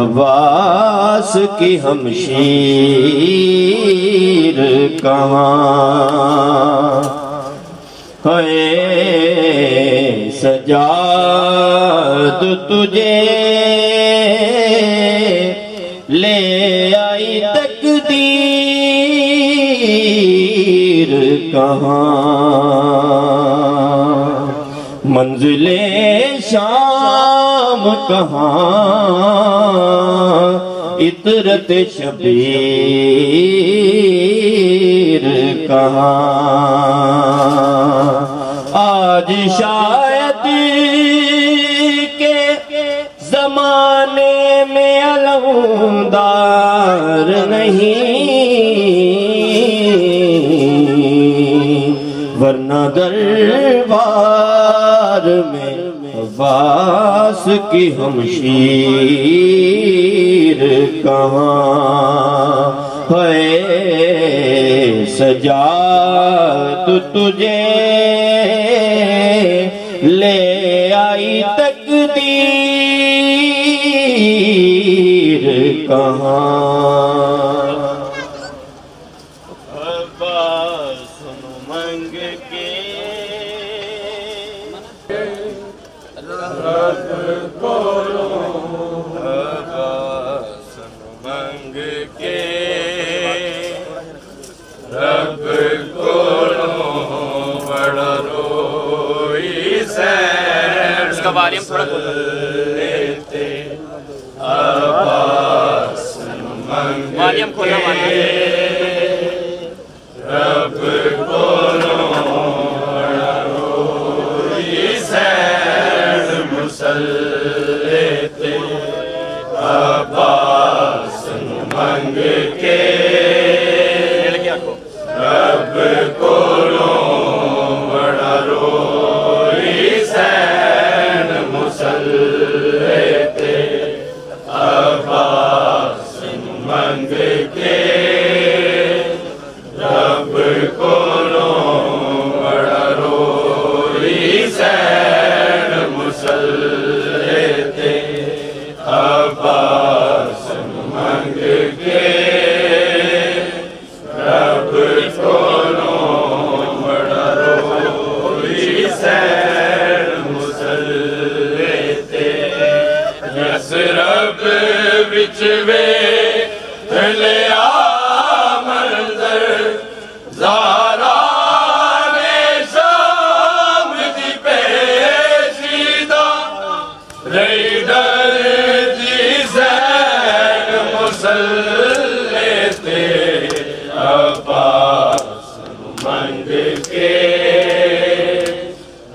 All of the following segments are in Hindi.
अब्बास की हमशीर कहाँ है सजाद तुझे ले आई तकदीर कहाँ मंजिले शाम कहाँ इतरत शबीर कहाँ आज शायद के जमाने में अलमदार नहीं वरना दरबार में अब्बास की हमशीर कहाँ है सजाद तुझे ले आई तकदीर कहाँ वॉल्यूम थोड़ा वॉल्यूम खोलना रब कोलो मुसल्लेते अब्बास मंग के रब कोलो बड़ा रोई सैन मुसल्लेते अब्बास मंग के रब कोलो बड़ा रोई सैन मुसल्लेते अब्बास मंग के रब कोलो बड़ा रोई सैन मुसल्लेते यसरब विच वे लिया मंजर ज़ारा ने शाम दी पेशीदा रईडर दी ज़ैन मुसल्लेते अब्बास मंग के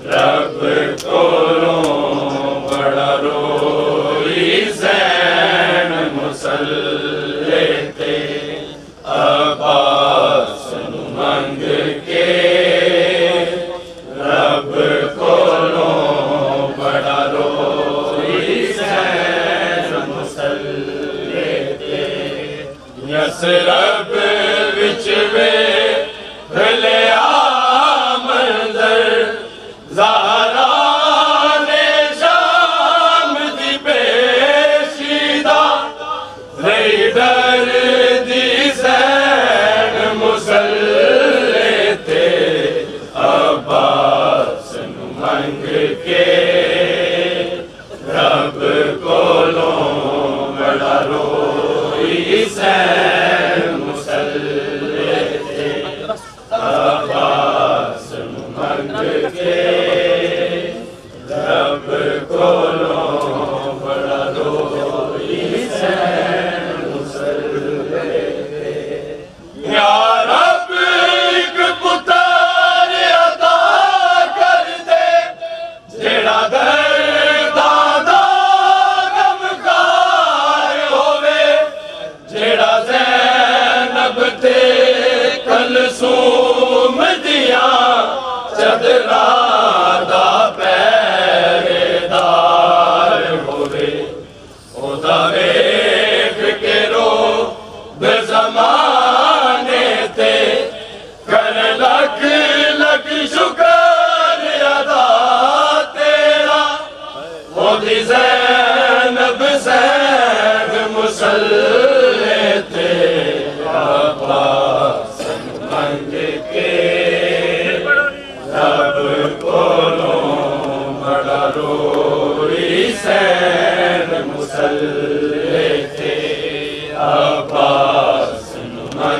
रब कोलो बड़ा रोई ज़ैन मुसल्लेते अब्बास मंग के रब कोलो बड़ा रोई ज़ैन मुसल्लेते यसरब विच वे लिया मंजर ज़ारा ने शाम दी पेशीदा रईडर दी ज़ैन मुसल्लेते अब्बास मंग के रब कोलो बड़ा रोई ज़ैन मुसल्लेते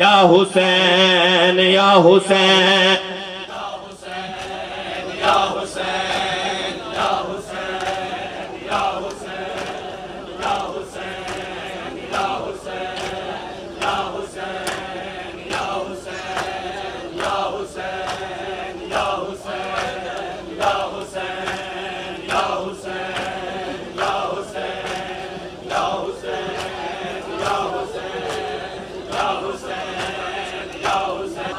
या हुसैन या हुसैन या हुसैन या हुसैन या हुसैन या हुसैन या हुसैन या हुसैन या हुसैन या हुसैन या हुसैन या हुसैन या हुसैन या हुसैन या हुसैन या हुसैन या हुसैन या हुसैन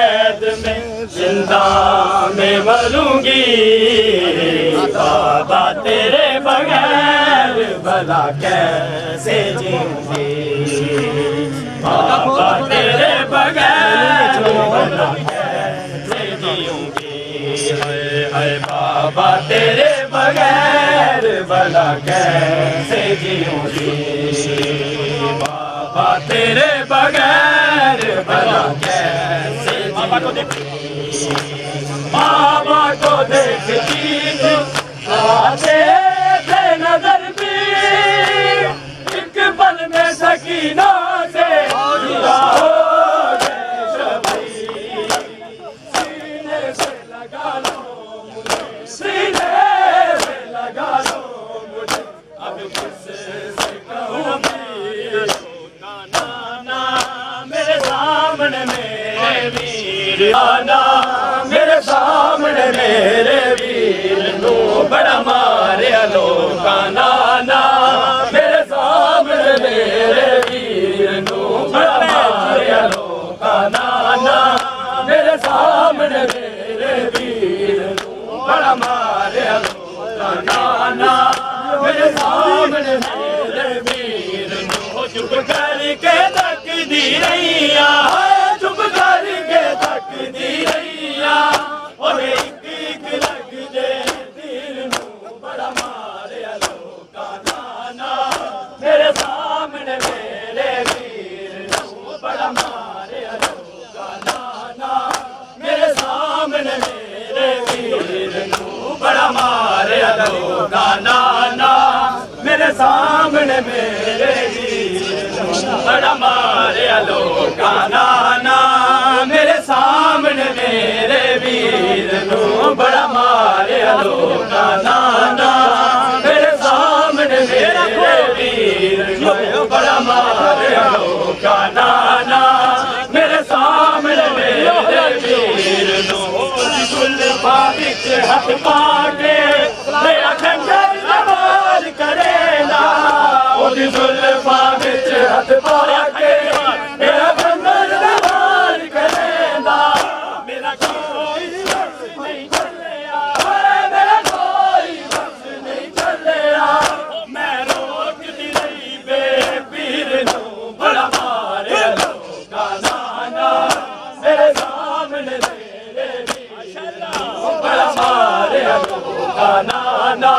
कैद में जिंदा में मरूंगी, बाबा तेरे बगैर भला कैसे जीऊंगी, बाबा तेरे बगैर भला कैसे जीऊंगी, हाय बाबा तेरे बगैर भला कैसे जीऊंगी, बाबा तेरे बगैर भला कैसे बाबा को देखती आते थे नजर भी, एक पल में सकीना से जुदा हो गए सभी, सीने से लगा लो मुझे, सीने से लगा लो मुझे, अब किससे कहूँ ना ना ना मेरे सामने मेरे वीर आना, मेरे सामने मेरे वीर नू बड़ा मारे लोका नाना, मेरे सामने मेरे वीर नू बड़ा मारे लोका नाना, मेरे सामने मेरे वीर नू बड़ा मारे लोका नाना, मेरे सामने मेरे वीर नू चुप करके तकदी रैया, चुप करके तकदी रैया, और एक एक लग दे तीर नू बड़ा मारे लोका नाना, मेरे सामने मेरे वीर नू बड़ा मारे लोका नाना, मेरे सामने मेरे वीर नू बड़ा मारे लोका नाना, मेरे सामने मेरे वीर नू बड़ा मारे लोका नाना, मेरे सामने मेरे वीर नू बड़ा मारे लोका नाना, मेरे सामने मेरे वीर नू बड़ा मारे लोका नाना, मेरे सामने मेरे वीर नू जुल्फा विच हथ पाके मेरा खंजर नवाज करेला, ओदी जुल्फा विच हथ पाके मेरा खंजर नवाज करेला, मेरा कोई बस नहीं चलिया, मेरा कोई बस नहीं चलिया, मैं रोकती रही बेपीर नू बड़ा मारे लोका नाना, मेरे सामने मेरे वीर नू बड़ा मारे लोका नाना,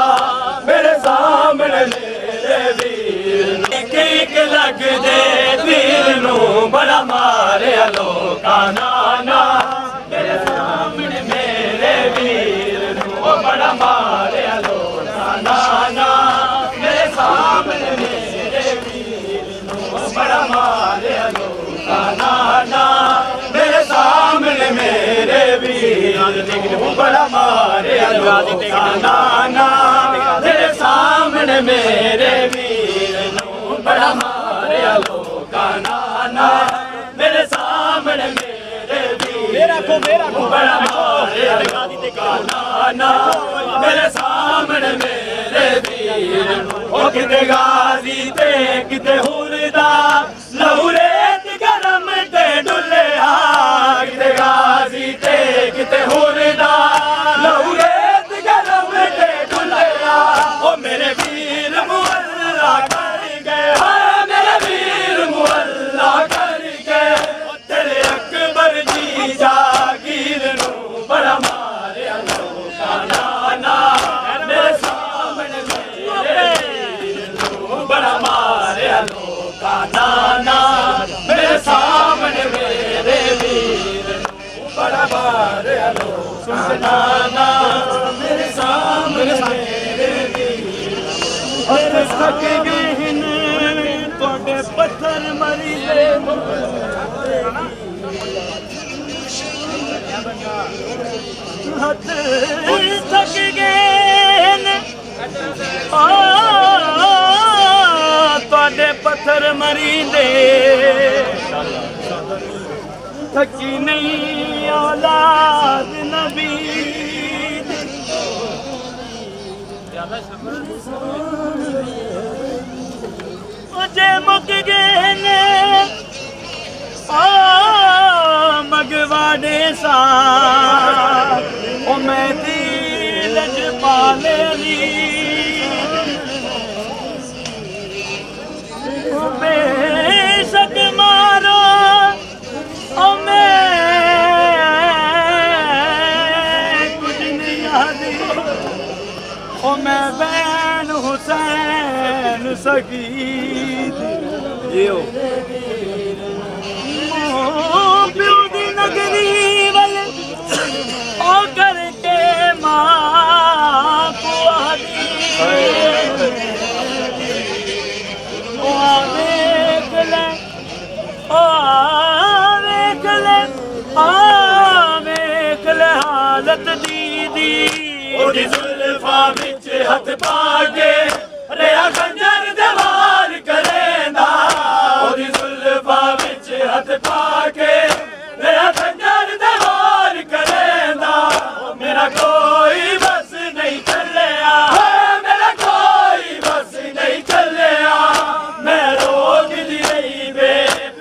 मेरे सामने मेरे वीर नू एक एक लग दे तीर नू बड़ा मारे लोका नाना, मेरे सामने मेरे वीर नू बड़ा मारे लोका नाना, मेरे सामने मेरे वीर नू बड़ा मारे लोका नाना, मेरे सामने मेरे वीर नू बड़ा मारे लोका नाना, मेरे सामने मेरे वीर नू बड़ा मारे लोका नाना, मेरे सामने मेरे वीर नू बड़ा मारे लोका नाना, मेरे सामने मेरे वीर नू किते गाजी ते किते हुरदा लहुरेत गरम ते डुलिया, किते गाजी ते किते हुरदा लहुरेत गरम ते डुलिया, ओ मेरे वीर मुअल्ला कर गए, मेरे वीर मुअल्ला कर गए, तेरे अकबर जी जागीर नू बड़ा मारे लोका नाना, मेरे सामने मेरे वीर नू बड़ा मारे लोका नाना, मेरे सामने मेरे वीर नू बड़ा मारे लोका नाना, मेरे सामने मेरे वीर नू थक गए तुहाडे पत्थर मरी दे, हथ थक गए तुहाडे पत्थर मरी दे, थकी नहीं औलाद नबी, जे मुक गए ने बाग वाडे सा ओ मैं दिल च पाले ली ओ बेशक मारो ओ मैं कुछ नहीं यादी ओ मैं बैन हुसैन सकीद ये हो प्यो दी नगरी वल ओ करके मां को आदी ओ देख ले ओ देख ले हालत दीदी ओदी जुल्फा विच हथ पाके रेया खंजर दवार करेंदा ओदी जुल्फा विच हथ पाके रेया खंजर दवार करेंदा मेरा कोई बस नहीं चलिया मेरा कोई बस नहीं चलिया मैं रोक दी रही बे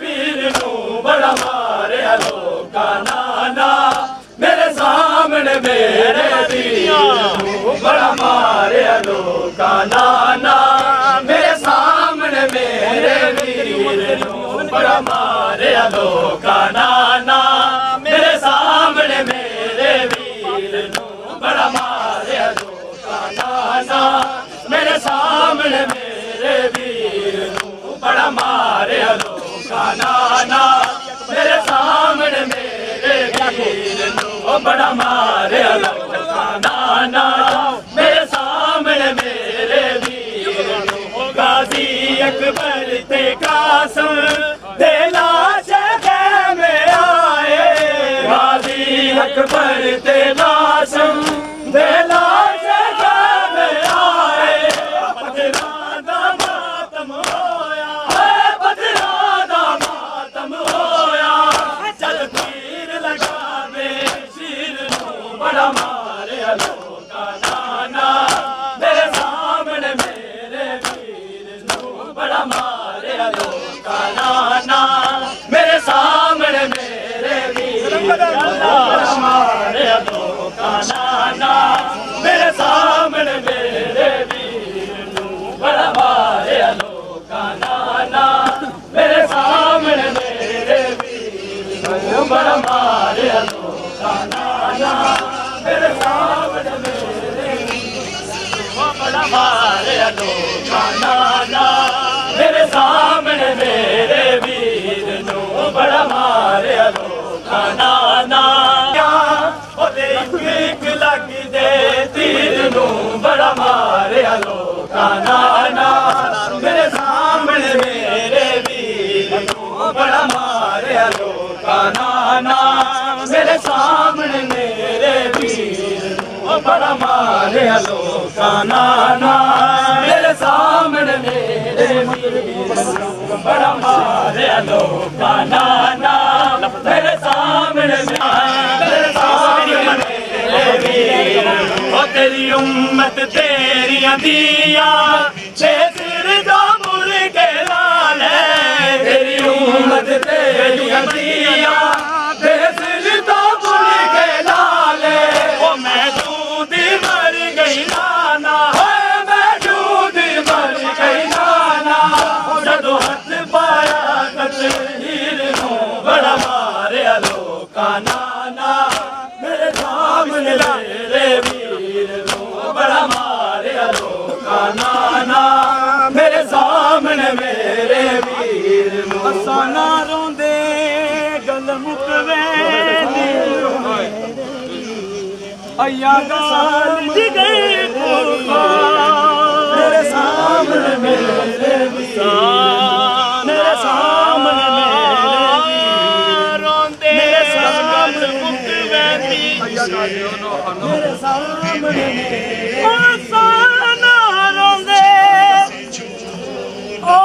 पीर नू बड़ा मारे लोका नाना मेरे सामने मेरे पीर नू बड़ा मारे लोका नाना मेरे सामने मेरे वीर नू बड़ा मारे लोका नाना मेरे सामने मेरे वीर नू बड़ा मारे लोका नाना मेरे सामने मेरे वीर नू बड़ा मारे लोका नाना मेरे सामने मेरे वीर नू बड़ा मारे लोका नाना मेरे सामने मेरे वीर नू गाजी अकबर ते कासम दे लाश खेमे आए गाजी अकबर ते कासम दे लाश खेमे आए बदला दा मातम होया बदला दा मातम होया चल तीर लगा दे शीर नू बड़ा मारे लोका नाना मेरे सामने मेरे वीर नू बड़ा मारे लोका नाना मेरे सामने मेरे वीर नू बड़ा मारे लोका नाना मेरे सामने मेरे वीर नू बड़ा मारे लोका नाना मेरे सामने मेरे वीर नू बड़ा मारे लोका नाना मेरे सामने मेरे बड़ा मारे लोका नाना मेरे सामने मेरे वीर नू बड़ा मारे लोका नाना एक लग दे तीर नू बड़ा मारे लोका नाना मेरे सामने मेरे वीर नू बड़ा मारे लोका नाना मेरे सामने मेरे वीर नू बड़ा मारे लोका नाना मेरे सामने मेरे वीर नू बड़ा मारे लोका नाना मेरे सामने मेरे सामने तेरी उम्मत तेरिया दिया छे सिर दो मुर्गे लाल तेरी उम्मत तेरिया दिया छे सिर दो मुर्गे लाल ओ मैं दूध मर गई नाना मैं दूध मर गई नाना जदो हथ पाया तकदीर नू बड़ा मारे लोका नाना मेरे सामने मेरे वीर नू बड़ा मारे लोका नाना मेरे सामने मेरे वीर नू असाना रोंदे गल मुकवे अय्या गाल जिगर मेरे सामने मेरे वीर मेरे सामने रोंदे मेरे सामने मुकवे मेरे सामने असाना रोंदे ओ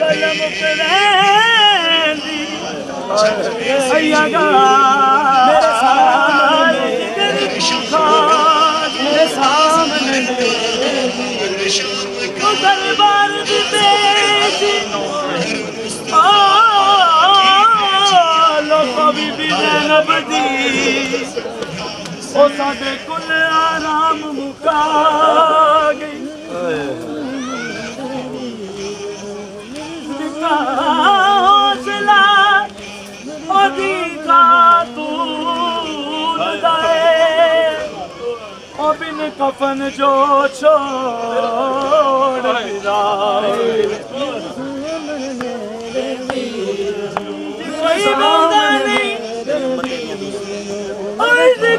गल मुकवे अय्या मेरे सामने मेरे सामने दरबार दी बेटी बीबी ज़ैनब दी ओ साडे कुल आराम मुका गई हौसला ओदी खातून दाए ओ बिन कफन जो छोड़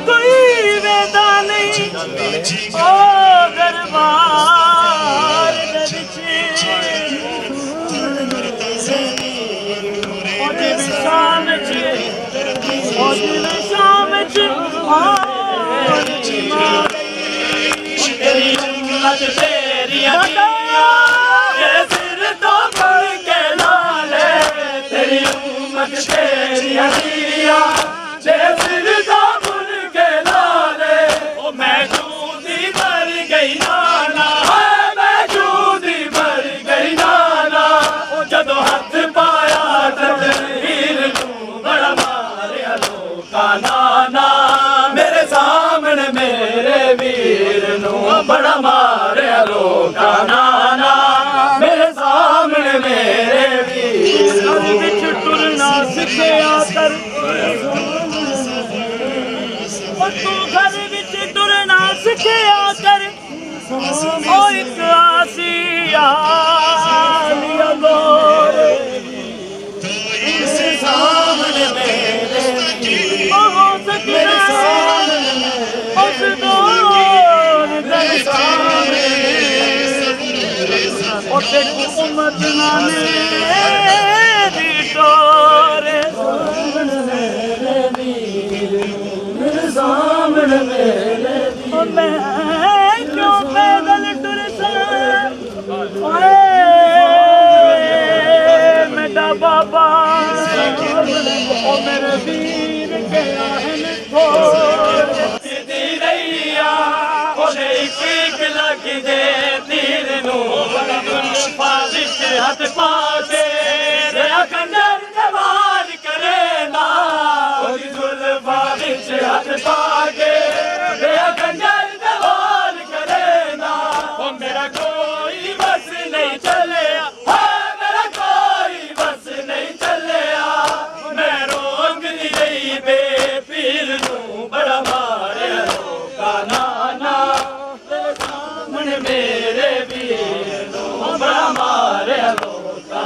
कोई वेदा नहीं ओ दरबार शाम तेरी उम्मत तेरी सिर तो पड़ के लाले तेरी उम्मत तेरी हदिया सिर तो पड़ के लाले ओ मैं जूदी भर गई नाना मैं जूदी भर गई नाना ओ जदों हाथ पाया तकदीर नूं बड़ा मारिया लोका नाना मेरे सामने मेरे वीर नूं बड़ा मारिया लोका नाना मेरे सामने मेरे वीर विच टुरना सिखिया कर तू घर विच टुरना सिखिया कर ओ एक आसिया लिया गोर सामने मेरे हो सकना उस दौर तेरे सामने और तेरी उम्मत नाने दी डोरे मेरे सामने मेरे मैं क्यों पैदल टुरसा मेरा बाबा ओ मेरे वीर गया है सीधी रैया ओदे एक लग दे तीर नूं फाजिश हाथ पाके दया कंजर जवान करे ना ओदी जुल्फा विच हाथ पाके दया कंजर जवान करे ना ओ मेरा कोई बस नहीं चले मेरा कोई बस नहीं चले मैं रोक नहीं रही बेपीर नूं बड़ा मारे लोका नाना तेरे सामने मेरे वीर नूं बड़ा मारे लोका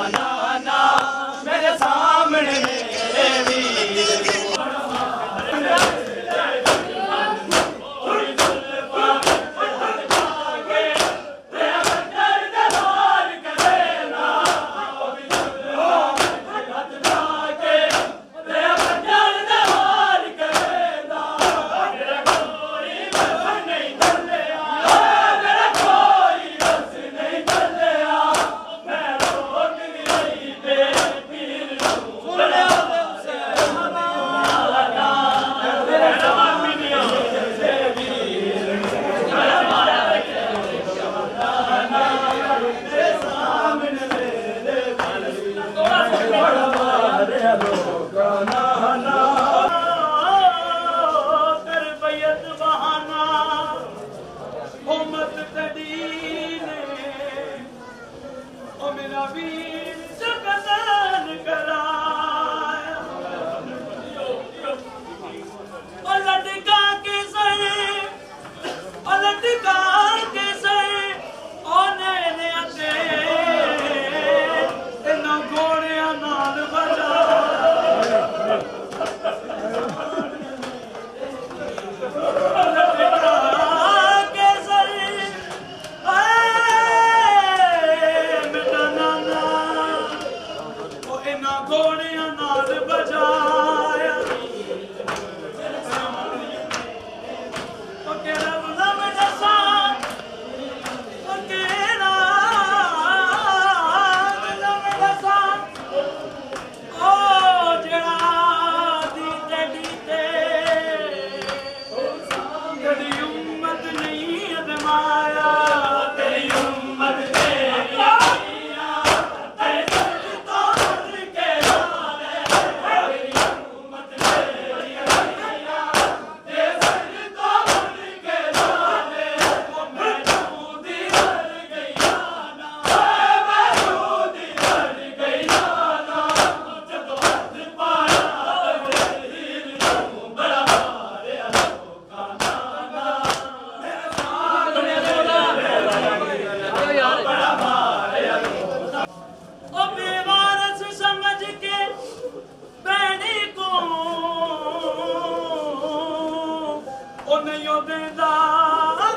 नहीं देंदा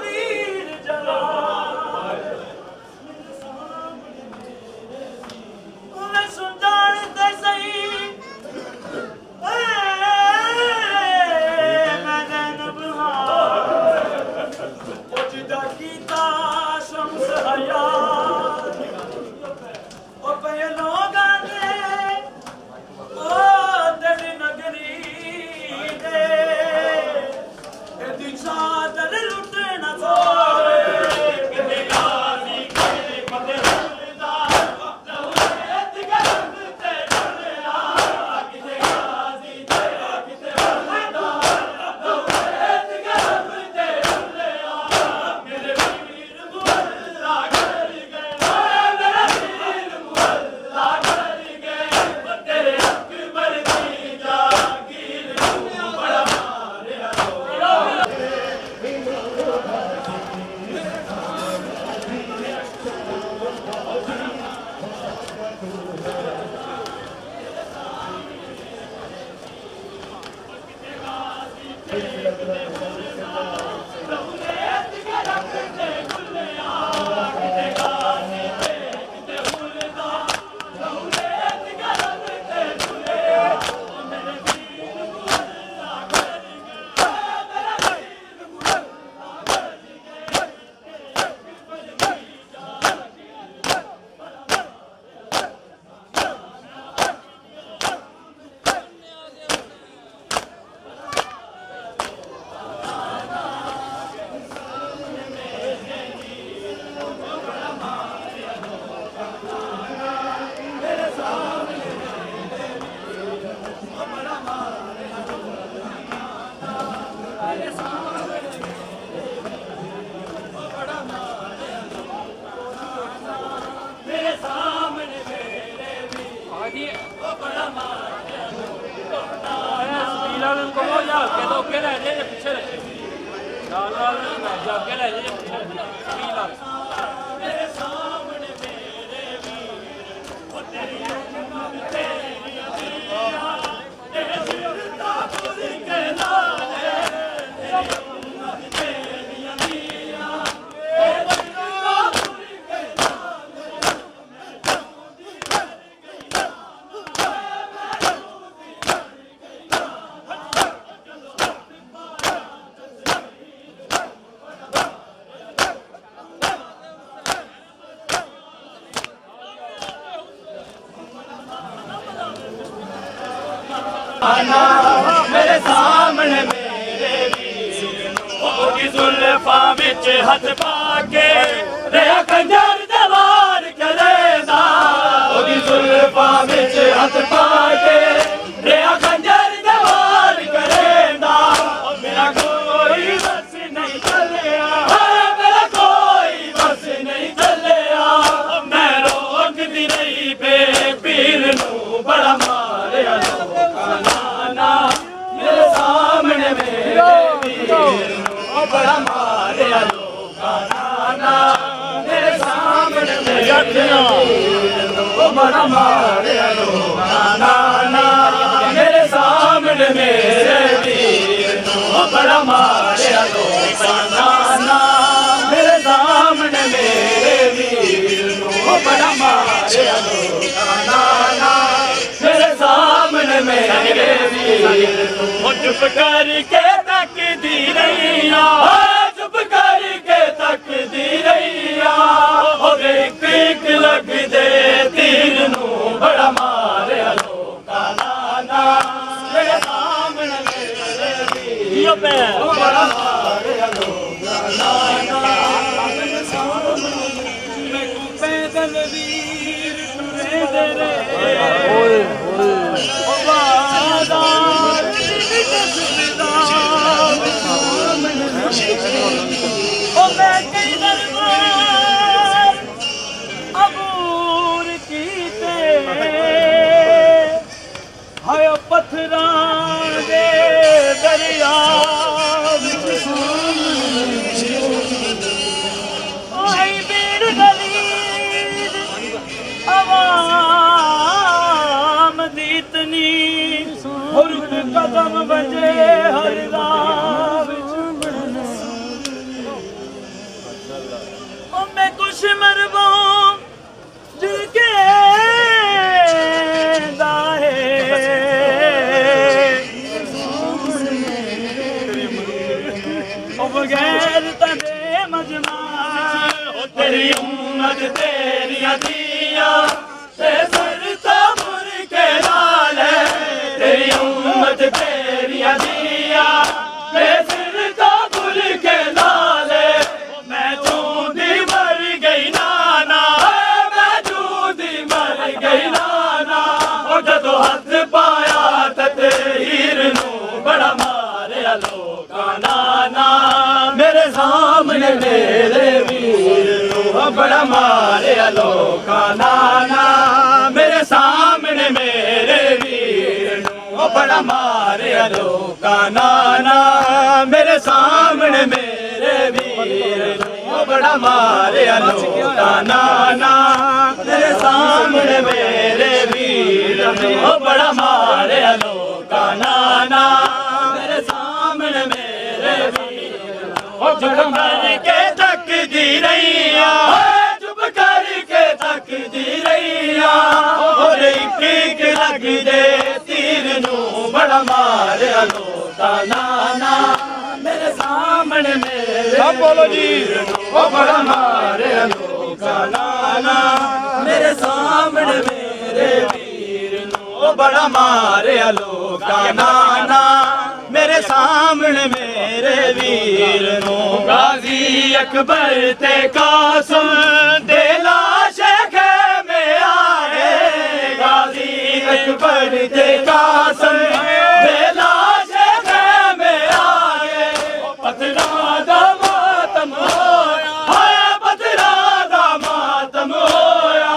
वीर जला मैं सुनते सही मैं जैनब जिदा कीता शम्स हयात ओ पहलो गाने ओ तेरी नगरी दे एदी चादर लुटना छोड़े किते गाजी किते हुलदार लौलेत गरम ते डुलया किते गाजी किते हुलदार लौलेत गरम ते डुलया मेरे वीर मुअल्ला कर गए मेरे वीर मुअल्ला कर गए तेरे अकबर की जागीर को बड़ा मारिया मेरे सामने मेरे वीर ओदी जुल्फा विच हाथ पाके रेया कंजर दवार करेदा ओदी जुल्फा विच हाथ पाके रेया कंजर दवार करेदा मेरा कोई बस नहीं चलिया मेरा कोई बस नहीं चलिया मैं रोकदी रही बे पीर नू बड़ा मारिया मेरे सामने मेरे वीर बड़ा मारिया लोकाना मेरे सामने मेरे वीर बड़ा मारिया लोकाना मेरे सामने मेरे वीर बड़ा मारिया लोकाना मेरे सामने मेरे वीर बड़ा मारिया लोकाना मेरे सामने मेरे वीर चुप करके तकदी रहिया चुप करके तकदी रहिया एक एक लग दे तीर नू बड़ा मारिया लोकाना मेरे सामने मेरे वीर बड़ा मारिया लोकाना मेरे सामने मैं पैदल वीर टुरे दे अबूर कीते हाय पत्थरां दे दरिया आई बीर गलीद आवाम दी इतनी हुर्क कदम बजे हर राह मरबों जिनके दाहे बगैर तदे मजमा तेरी उम्मत तेरी दिया ते सरता मुर के लाल है तेरी उम्मत तेरी दिया ते सरता मुर के लाल है मैं जूदी मर गई नाना मैं जूदी मर गई नाना और जदों हाथ पाया ते हीर नू बड़ा मारे लोका नाना मेरे सामने मेरे वीर नू बड़ा मारे लोका नाना मेरे सामने मेरे वीर नू बड़ा मारे लोका नाना मेरे सामने मेरे वीर नू बड़ा मारे लोका नाना मेरे सामने मेरे वीर नू बड़ा मारे लोका नाना मेरे सामने मेरे वीर चुप करके तक दी रैया चुप करके तक दी रैया और एक लग दे तीर नू बड़ा मारे लोका नाना मेरे सामने मेरे बोलो जी ओ बड़ा मारे लोका नाना मेरे सामने मेरे वीर नू बड़ा मारे लोका नाना मेरे सामने मेरे वीर नू गाजी अकबर ते कासम दे लाशे खेमे आए गाजी अकबर ते कासम दे लाशे खेमे आए पत्थरा दा मातम होया हाय पत्थरा दा मातम होया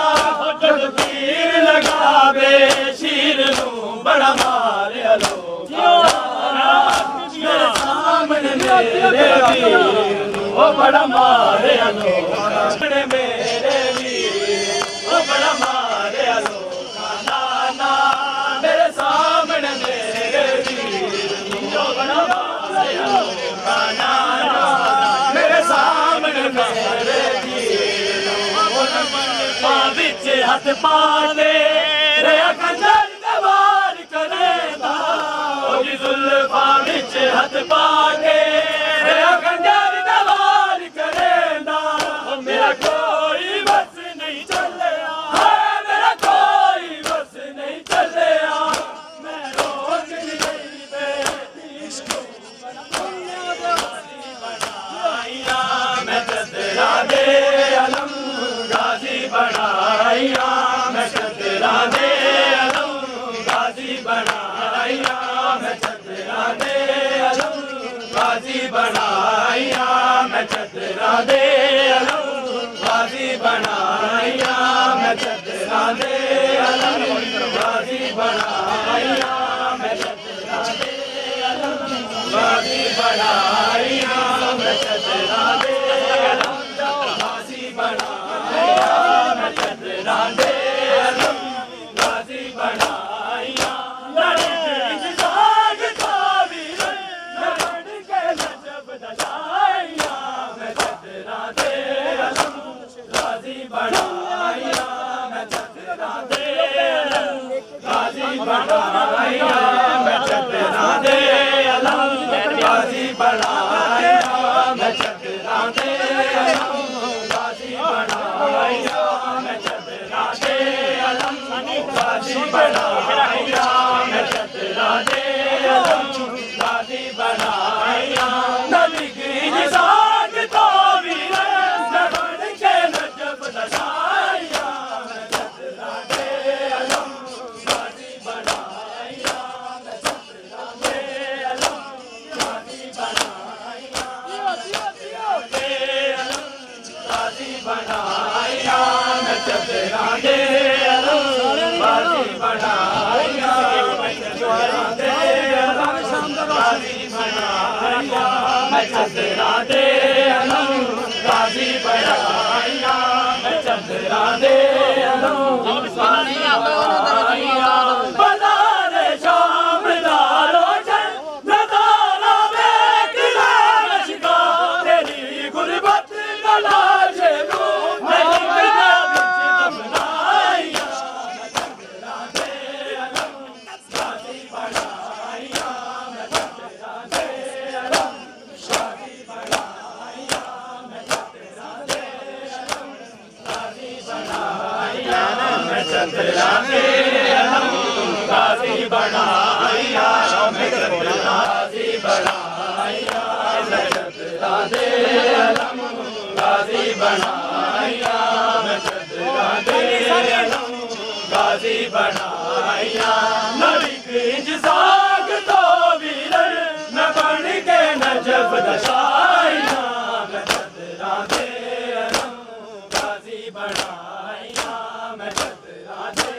जद तीर लगावे शीर नू बड़ा मारे लोका मेरे सामने मेरे वीर ओ बड़ा मारे लोका मेरे वीर ओ बड़ा मारे लोका नाना मेरे सामने मेरे वीर ओ बड़ा मारे लोका नाना मेरे सामने मेरे वीर ओ बिच हाथ पा दे रे कंजर दवार करेदा ओ जी जुल्फा बिच हाथ पा के कंजर दवार करेदा मेरा कोई बस नहीं चलिया मेरा कोई बस नहीं चलिया मैं रोक नहीं बनाइया मैं चदरा दे अलम गाजी बनाइया मैं चदरा दे अलम गाजी बनाइया मैं चदरा दे अलम गाजी बनाइया मैं चदरा दे अलम गाजी बनाइया मैं चदरा दे अलम गाजी बनाइया मैं चदरा दे अलम गाजी बनाइया मैं चदरा दे अलम गाजी बनाइया मैं चदरा दे अलम गाजी बनाइया बनाइया मैं चदरा दे अलम गाजी बनाइया मैं चदरा दे अलम गाजी बनाइया मैं चदरा दे अलम गाजी बनाइया मैं चदरा दे अलम गाजी बनाइया नबी की साग तो वीर न बन के नजब दशाइया मैं चदरा दे अलम गाजी बनाइया मैं चदरा दे अलम गाजी बनाइया गाजी बनाइया मैं चदरा दे अलम गाजी बनाइया मैं चदरा दे अलम गाजी बनाइया मैं चदरा दे अलम गाजी बनाइया मैं चदरा दे अलम बनाने शाम दारो चल नदारा में किला नशका तेरी गुरबत नलाजे बनाया मैं चदरा दे गाजी बनाया नलिक इंज साग तो वीर मैं बन के नजफ दशाया मैं चदरा दे गाजी बनाया मैं चदरा दे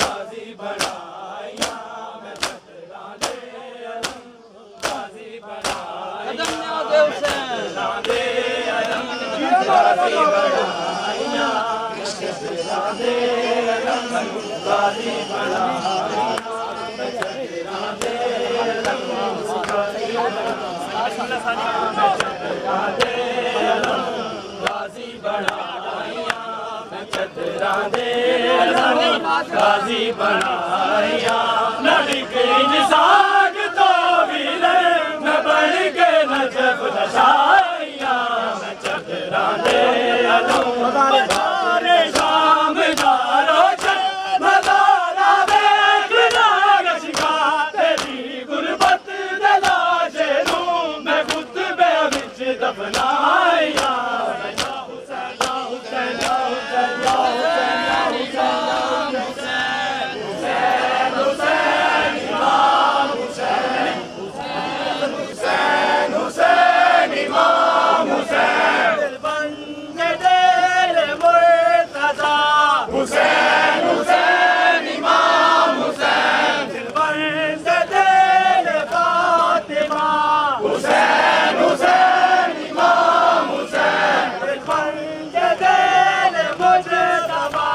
गाजी बनाया मैं चदरा दे गाजी बनाया गाजी बनाया नलिक इंज साग तो वीर मैं बन के नजफ दशाया मैं चदरा दे शाम जारो मदारा वेख नाग शिखा तेरी गुरबत दलाशे नू मैं खुतबे विच दफनाया या हुसैन या हुसैन या हुसैन या हुसैन या हुसैन हुसैन हुसैन इमाम हुसैन हुसैन हुसैन इमाम हुसैन हुसैन हुसैन इमाम हुसैन फातिमा हुसैन हुसैन इमाम हुसैन मुजतबा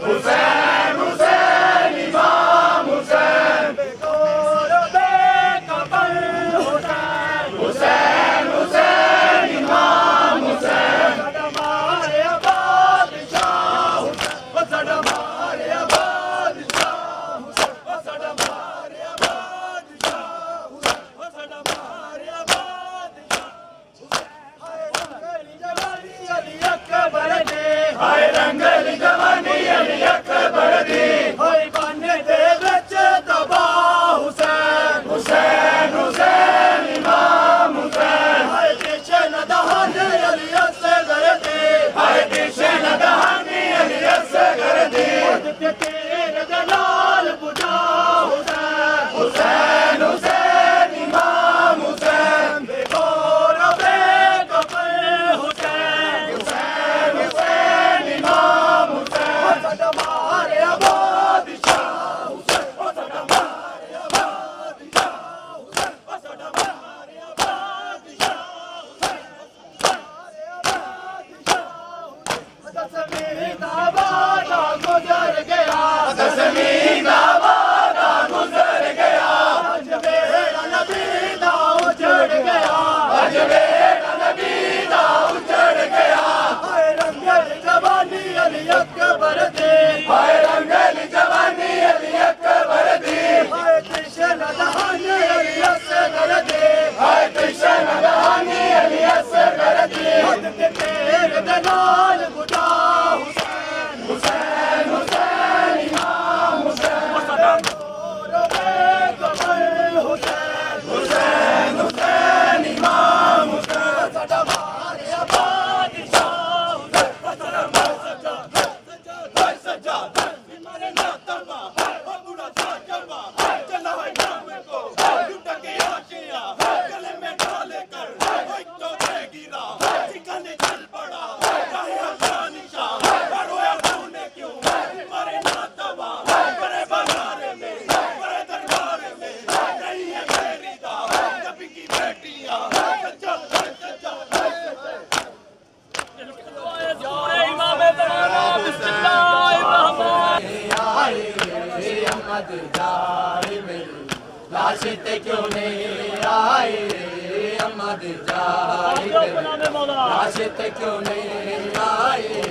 हुसैन हुसैन इमाम हुसैन हुसैन हुसैन इमाम हुसैन हाय रंगल जवानी अली अकबर दी हाय बने दे विच तबा हुसैन हुसैन हुसैन इमाम हुसैन हाय दिशन दहन अली असगर दी हाय दिशन दहन अली असगर दी तेरे दलाल बुझा हुसैन हुसैन हुसैन इमाम हुसैन बेगौर बेकबर हुसैन हुसैन हुसैन इमाम हुसैन हमारे बादशाह हुसैन हमारे बादशाह हुसैन हमारे बादशाह दसवीं का वादा गुजर गया दसवीं का वादा गुजर गया आज मेरा नबी दा उजड़ गया आज मेरा नबी दा उजड़ गया हाय रंगल जवानी अली अकबर दी हाय रंगल जवानी अली अकबर दी हाय कृष्ण दहानी अली असगर दी हाय कृष्ण दहानी अली असगर दी तेरे दलाल बुझा हुसैन हुसैन हुसैन इमाम हुसैन हुसैन हुसैन हुसैन इमाम हुसैन हमारे बादशाह सज्जाद हमारे नातमा बुरा साजमा चला है नाम को लुट के आशिया गले में डाले कर एक तो गिरा ठिकाने चल पड़ा चाहे निशा रोया तूने क्यों हमारे नातमा बड़े बाजारे में बड़े दरबार में नहीं है मेरी दा नबी की बेटियां सज्जाद इमाम बनाना अहमद जाए मेरी लाश ते क्यों नहीं आए अहमद जाए लाश ते क्यों नहीं आए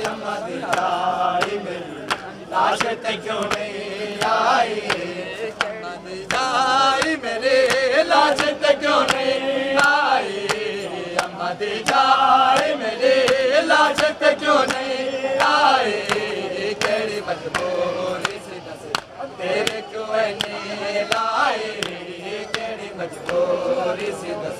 अहमद जाए मेरी लाश ते क्यों नहीं आए अहमद जाए मेरे लाश ते क्यों नहीं आए अहमद जाए मेरे लाश ते क्यों नहीं आए केड़ी मजबूरी से दस तेरे क्यों नहीं लाए केड़ी मजबूरी से दस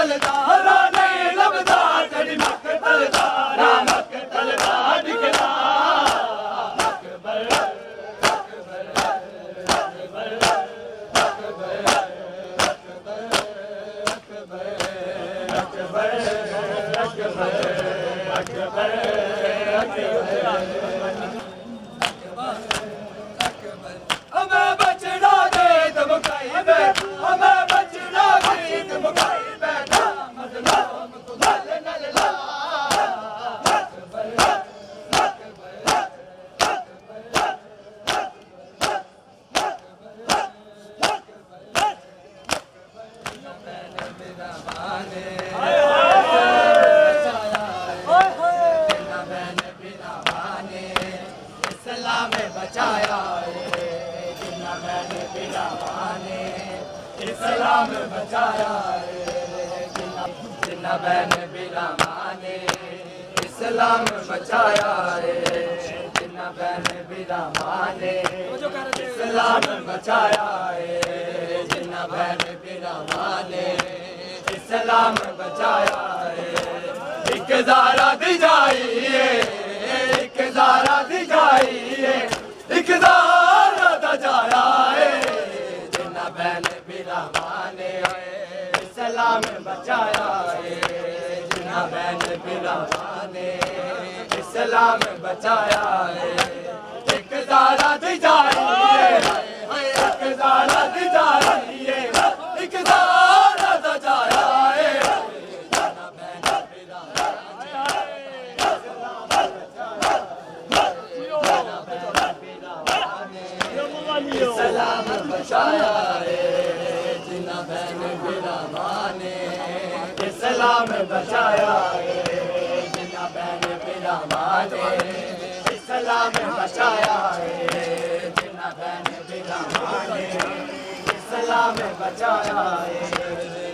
तलदा नहीं लभदा तेरी मकतल दा मकतल दा निकला हमें बचना दे तुम कहीं बैठा हमें बचना दे तुम कहीं बैठा मजलूम को नल नल ला इस्लाम बचाया जिन्ना बहन बिला माने इस्लाम बचाया जिन्ना बहन बिला माने इस्लाम बचाया जिन्ना बहन बिला माने इस्लाम बचाया एक ज़ारा दी जाइए एक ज़ारा दी जाइए एक ज़ारा दा जाया जिन्ना बहन बिला माने इस्लाम बचाया जिन्ना बहन बिला माने इस्लाम बचाया एक ज़ारा दी जाइए एक ज़ारा दी जाइए एक ज़ारा दा जाया जिन्ना बहन बिला इस्लाम बचाया जिन्ना बहन बिला माने इस्लाम बचाया जिन्ना बहन बिला माने इस्लाम बचाया जिन्ना बहन बिला माने इस्लाम बचाया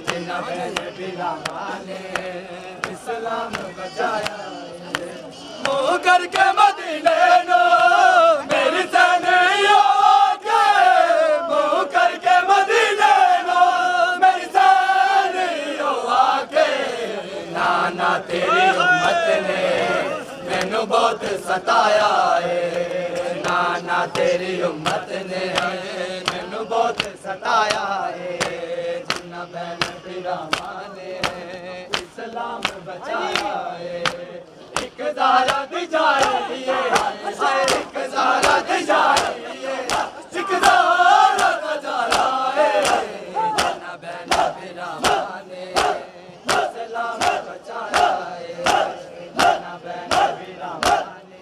जिन्ना बहन बिला माने इस्लाम बचाया मुँह करके मदीने नो मेरी सनैया के मुँह करके मदीने नो मेरी सनैया आके नाना तेरी उम्मत ने मैनू बहुत सताया नाना तेरी उम्मत ने मैनू बहुत सताया जिन्ना बहन बिला माने इस्लाम बचाया एक ज़ारा दी जाइए एक ज़ारा दी जाइए एक ज़ारा दा जाया जिन्ना बहन बिला माने इस्लाम बचाया जिन्ना बहन बिला माने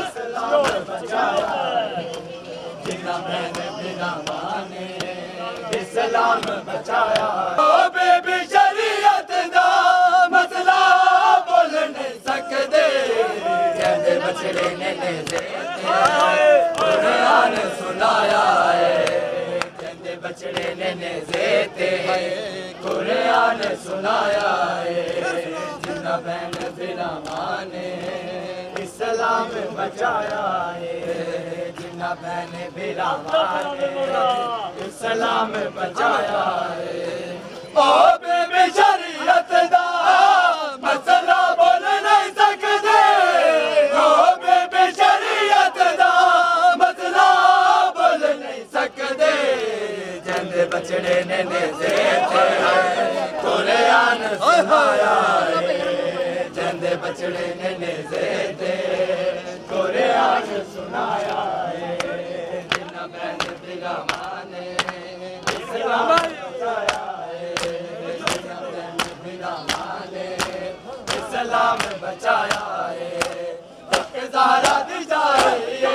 इस्लाम बचाया जिन्ना बहन बिला माने इस्लाम बचाया ओ बेबी शरीयत दा मसला बोल नहीं सकदे कहते बछड़े ने कुरान सुनाया कहते बछड़े ने देते कुरान सुनाया जिन्ना बहन बिला माने इस्लाम बचाया जिन्ना बहन बिला माने इस्लाम बचाया ओ बेबी शरीयत दा मसला बोल नहीं सकदे ओ बेबी शरीयत दा मसला बोल नहीं सकदे जंदे बछड़े ने देते कुरान सुनाया जंदे बछड़े ने देते कुरान सुनाया जिन्ना बहन बिला माने इस्लाम बचाया जिन्ना बहन बिला माने इस्लाम बचाया एक ज़ारा दी जाइए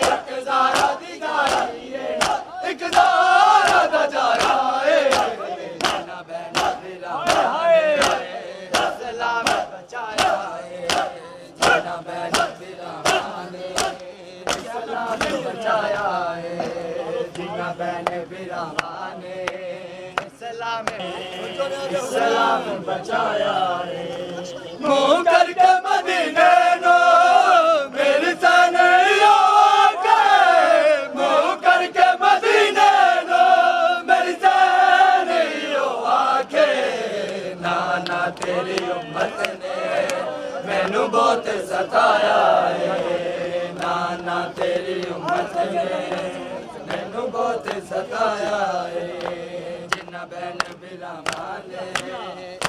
एक ज़ारा दी जाइए एक ज़ारा दा जाया जिन्ना बहन बिला माने इस्लाम बचाया जिन्ना बहन बिला माने इस्लाम बचाया जिन्ना बहन बिला माने इस्लाम बचाया मुँह करके मदीने नो मेरी सनैया के मुँह करके मदीने नो मेरी सनैया आके बहुत सताया है नाना तेरी उम्मत ने मैनू बहुत सताया है जिन्ना बहन बिरामा ने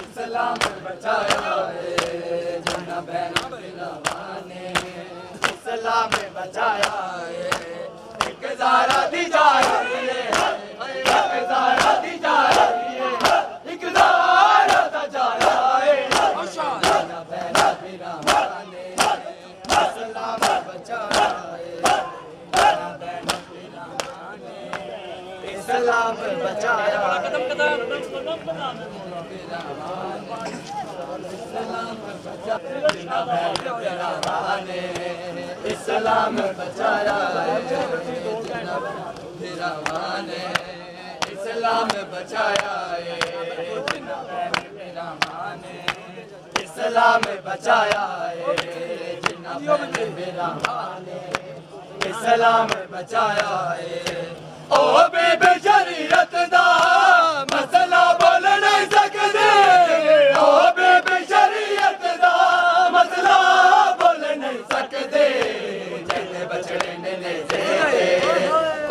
इस्लाम बचाया है जिन्ना बहन बिरामा ने इस्लाम बचाया है एक ज़ारा दी जा रही है एक ज़ारा दी जा रही है एक ज़ारा दा जा रहा है जिन्ना बहन बिरामा ने इस्लाम बचाया है जिन्ना बहन बिरामा ने इस्लाम बचाया इस्लाम बचाया बिरामाने इस्लाम बचाया बिरामाने इस्लाम बचाया बिरामाने इस्लाम बचाया ओ बेबे शरीयत दा मसला बोल नहीं सकदे ओ बेबे शरीयत दा मसला बोल नहीं सकदे जिन्ने बछड़े ने ले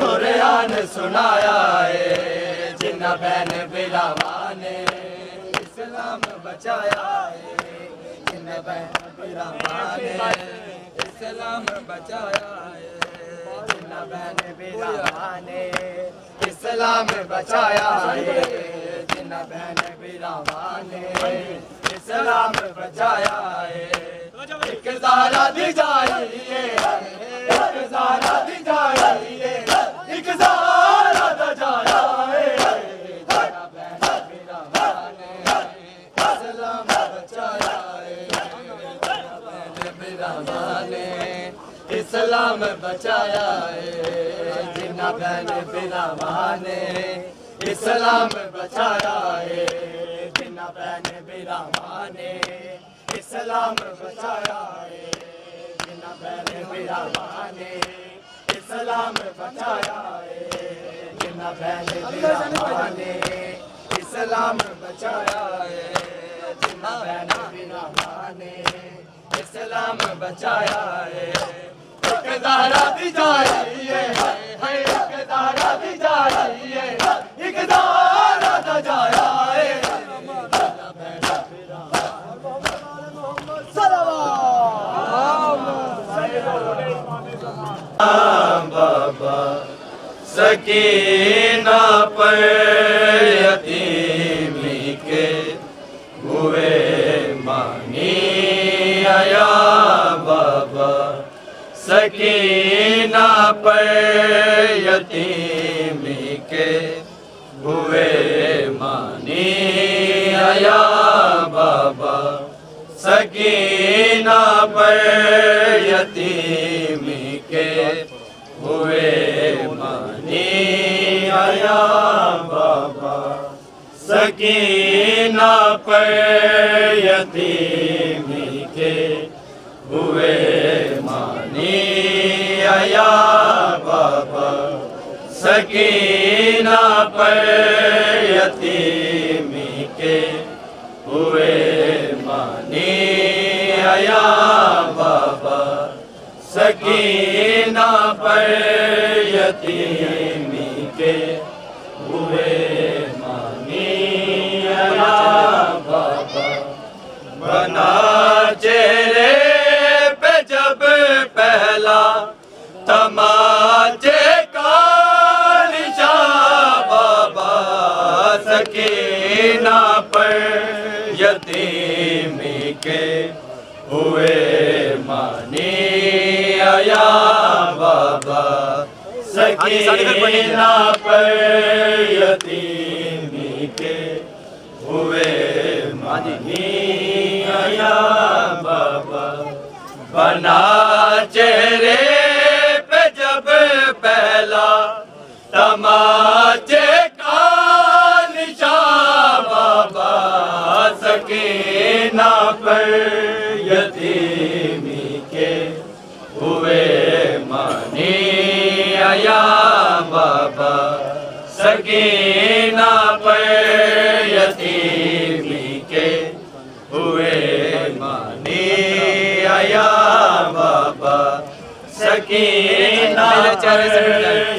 कुरान सुनाया है जिन्ना बहन बिरामा ने इस्लाम बचाया है जिन्ना बहन बिरामा ने इस्लाम बचाया है जिन्ना बहन बिरामा ने इस्लाम बचाया है जिन्ना बहन बिरामा ने इस्लाम बचाया है एक ज़ारा दी जा रही है एक ज़ारा दी जा रही है एक ज़ारा दा जा रहा है जिन्ना बहन बिरामा ने इस्लाम बचाया है जिन्ना बहन बिरामा ने इस्लाम बचाया है जिन्ना बहन बिरामा ने इस्लाम बचाया है जिन्ना बहन बिरामा ने इस्लाम बचाया है जिन्ना बहन बिरामा ने इस्लाम बचाया है जिन्ना बहन बिरामा ने इस्लाम बचाया है जिन्ना बहन बिरामा ने इस्लाम बचाया है एक ज़ारा दी जा रही है एक ज़ारा दी जा रही है एक ज़ारा दा जा रहा है बाबा सकीना पर यतीमी के हुए मानी आया बाबा सकीना पर यतीमी के हुए मानी आया बाबा सकीना पर यतीमी के हुए मानी आया बाबा सकीना पर यतीमी के हुए मानी आया बाबा सकीना पर यतीमी के हुए मानी आया बाबा सकीना पर यतीमी के हुए मानी आया बाबा बना चेहरे पे जब पहला तमाचे का निशान बाबा सकीना पर यतीमी के हुए मानी आया बाबा सकीना पर यतीमी के हुए मानी आया बाबा बना चेहरे पे जब पहला तमाचे का निशान बाबा सकीना पर यतीमी के हुए मानी आया बाबा सकीना पर यतीमी के हुए मानी आया बाबा सकीना पर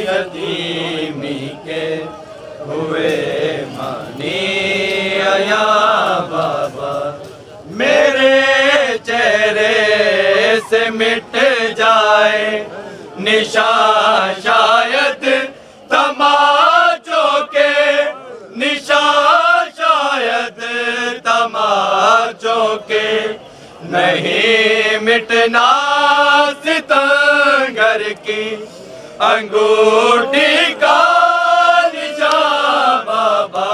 यतीमी के हुए मानी आया बाबा मेरे चेहरे से मिट जाए निशा शायद तमाचों के निशा शायद तमाचों के नहीं मिटना सितंगर की अंगूठी का निशान बाबा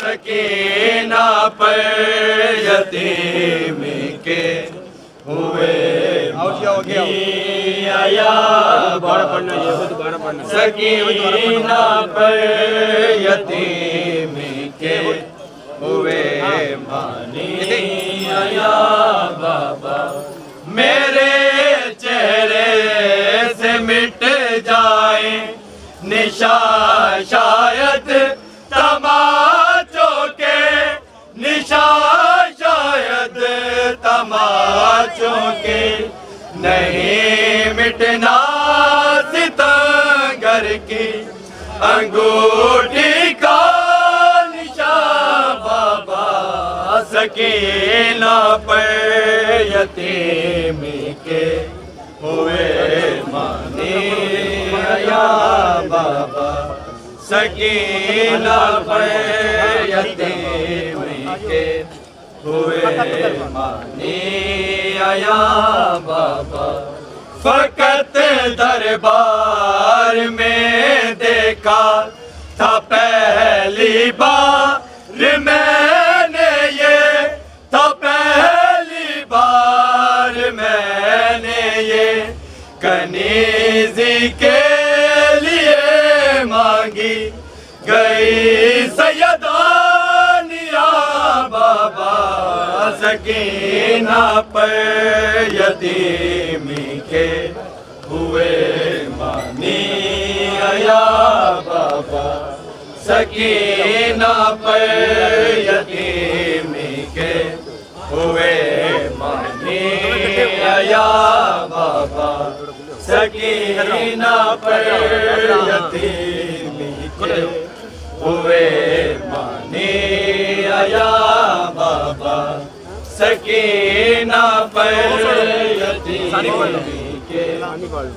सकीना पर यतीमी के हुए आया सकीना पर यतीमी के हुए मानी आया बाबा मेरे चेहरे से मिट जाए निशा शायद तमाचों के निशा शायद तमाचों के नहीं मिटना सितंगर की अंगूठी का निशान बाबा सकीना पर यतीमी के हुए मानी आया बाबा सकीना पर यतीमी के हुए मानी आया बाबा फकत दरबार में देखा था पहली बार मैंने ये था पहली बार मैंने ये कनीज़ी के लिए मांगी गई सैयदानिया बाबा सकीना पर यतीमी के हुए मानी आया बाबा सकीना पर यतीमी के हुए मानी आया बाबा सकीना पर यतीमी के हुए मानी आया बाबा सकीना पर यतीमी के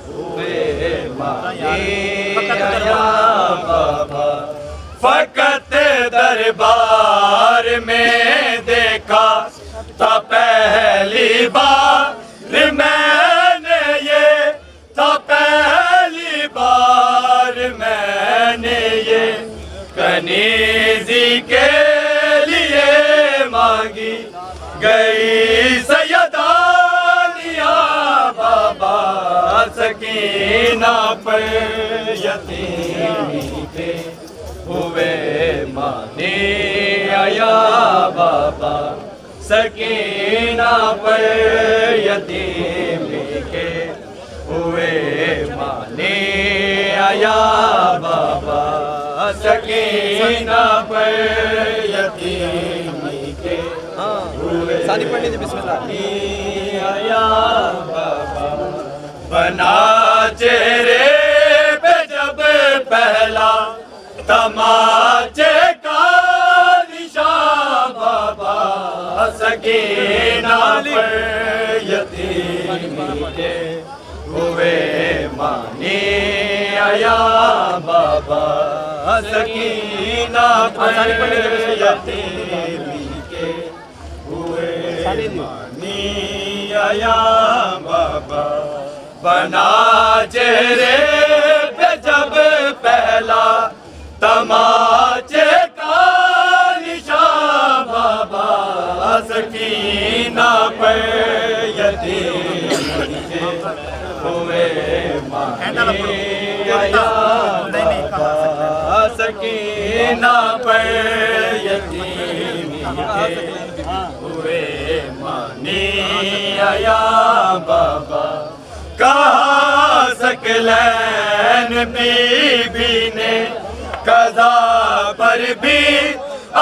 हुए मानी आया बाबा फकत दरबार में देखा था पहली बार मैंने ये था पहली बार मैंने ये कनीज़ी के लिए मांगी गई सैयदानिया बाबा सकीना पर यतीमी के हुए मानी आया बाबा सकीना पर यतीमी के हुए मानी आया बाबा सकीना पर यतीमी के हुए मानी आया बाबा बना चेहरे पे जब पहला तमाचे का निशान बाबा सकीना पर यतीमी के हुए मानी आया बाबा सकीना पर यतीमी के हुए मानी आया बाबा बना चेहरे पे जब पहला तमाचे का निशान बाबा सकीना पर यतीमी के हुए मानी आया बाबा सकीना पर यतीमी के हुए मानी आया बाबा कहा सकलैन बीबी ने कज़ा पर भी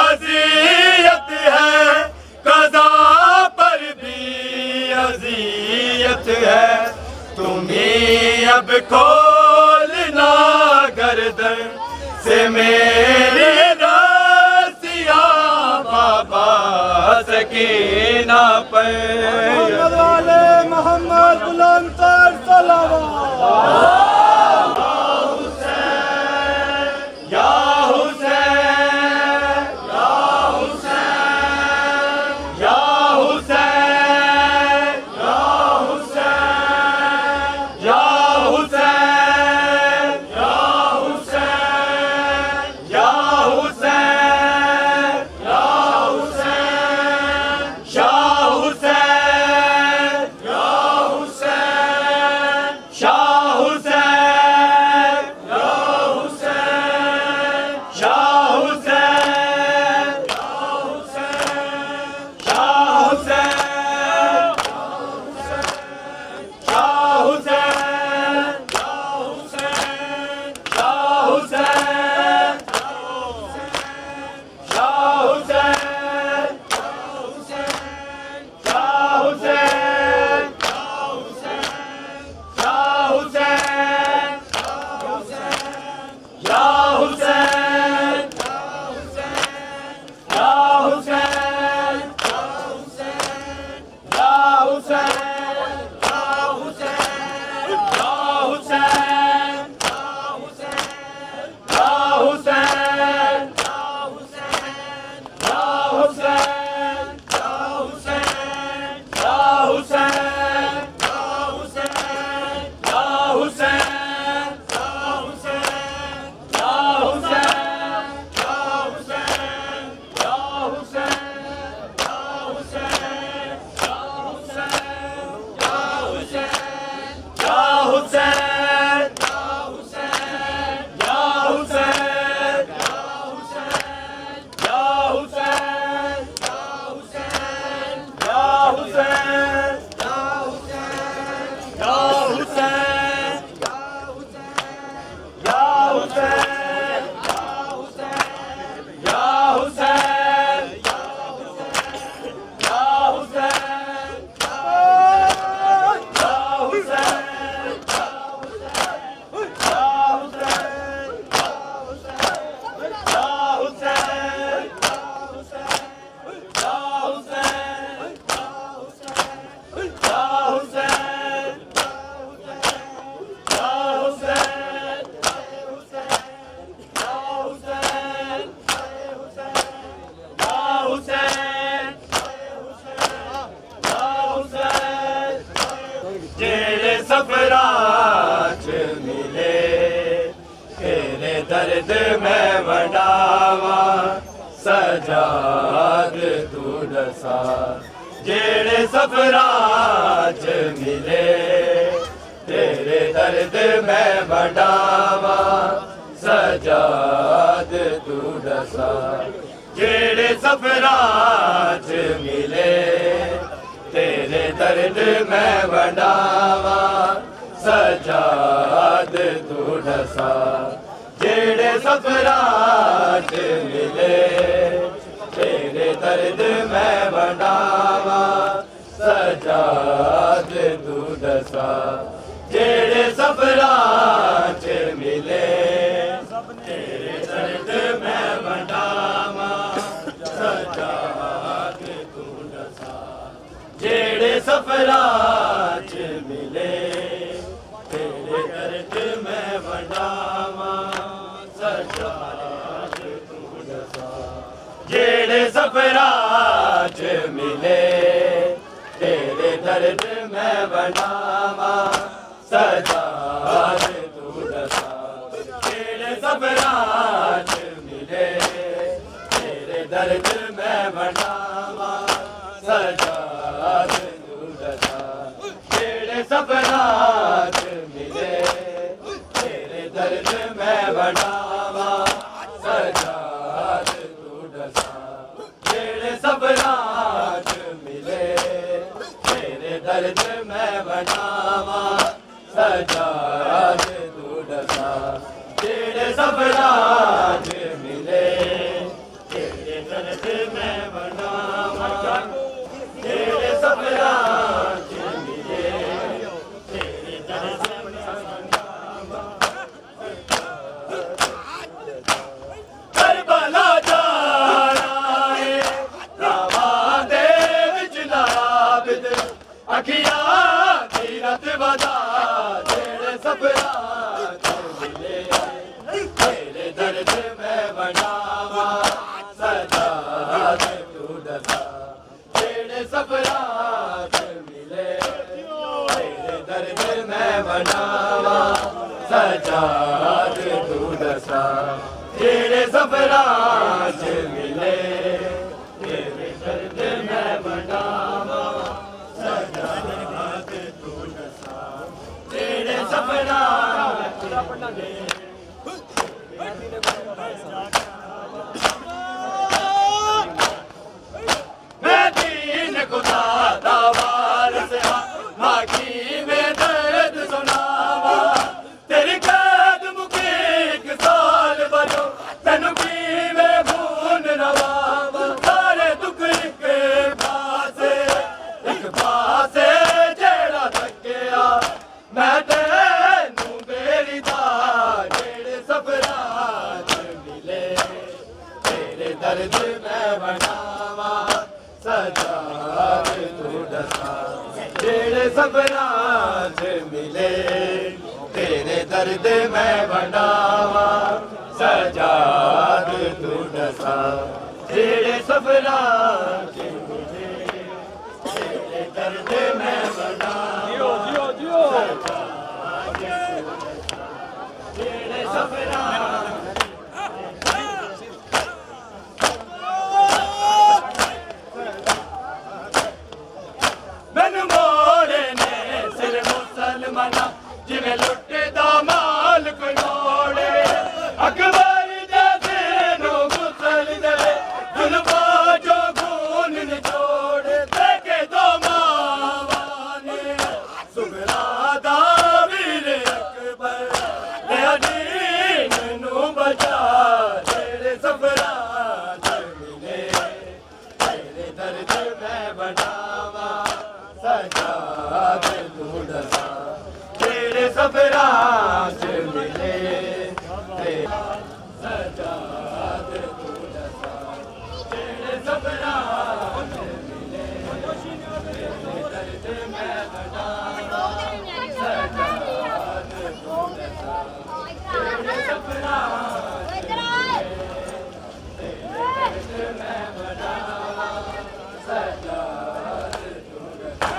अज़ियत है कज़ा पर भी अज़ियत है, तुम्हें अब खोलना गर्दन से मेरे रसिया बाबा सकीना पर। मोहम्मद वाले मोहम्मद बुलंदतर सलावत। सफराच मिले तेरे दर्द में वडावा सजाद तू दसा। जेड़े सफराच मिले तेरे दर्द में वडावा सजाद तू दसा। जेड़े सफराच मिले तेरे दर्द में वडावा सजाद तू ढसा। जेड़े सफराच मिले तेरे दर्द में वडावा सजाद तू ढसा। जेड़े सफराच मिले तेरे दर्द में वडावा सजाद तू ढसा। जेड़े सफराच मिले तेरे दर्द में वडावा सजाद तू ढसा। जेड़े सफराच मिले तेरे दर्द में वडावा सजाद तू ढसा। जेड़े सफराच मिले तेरे दर्द में वडावा सजाद तू ढसा। जेड़े सफराच मिले तेरे दर्द में वडावा सजाद तू ढसा। जेड़े सफराच मिले तेरे दर्द में वडावा सजाद तू ढसा। जेड़े सफराच मिले तेरे दर्द में वडावा जेड़े सफराच मिले बनावा सजाद तू दसा जेड़े सफरां च मिले तेरे दर्द मैं बनावा सजाद तू दसा जेड़े सफरां च मिले मैं दीन खुदा दा वारिस हां मागी में दर्द सुनावा तेरी कैद मुके एक साल बनो तेनू की में खून रवावा सारे दुख एक पासे जेड़ा थकिया मैं तेनू बेरी दा जेड़े सफरां च मिले तेरे दर्द मैं बनावा सजाद तू दसा जेड़े सफरां च मिले तेरे दर्द मैं बनावा सजाद तू दसा जेड़े सफरां च मिले तेरे दर्द मैं बनावा जेड़े सफरां मैनू मोड़े ने सिर मुसलमाना जिवें लुटे दा माल कोई मोड़े अकबर जैसे नो गुसल दे जुल्फा जो खून निचोड़े देखे दो मावा ने सुगरा दा वीर अकबर दया दीन नू बचा तेरे सफरां च मिले तेरे दर्द मैं बनावा सजाद तू दसा तेरे सफरां च मिले सजाद तू दसा तेरे सफरां च मिले तेरे दर्द मैं बनावा सजाद तू दसा तेरे सफरां च मिले तेरे दर्द मैं बनावा सजाद तू दसा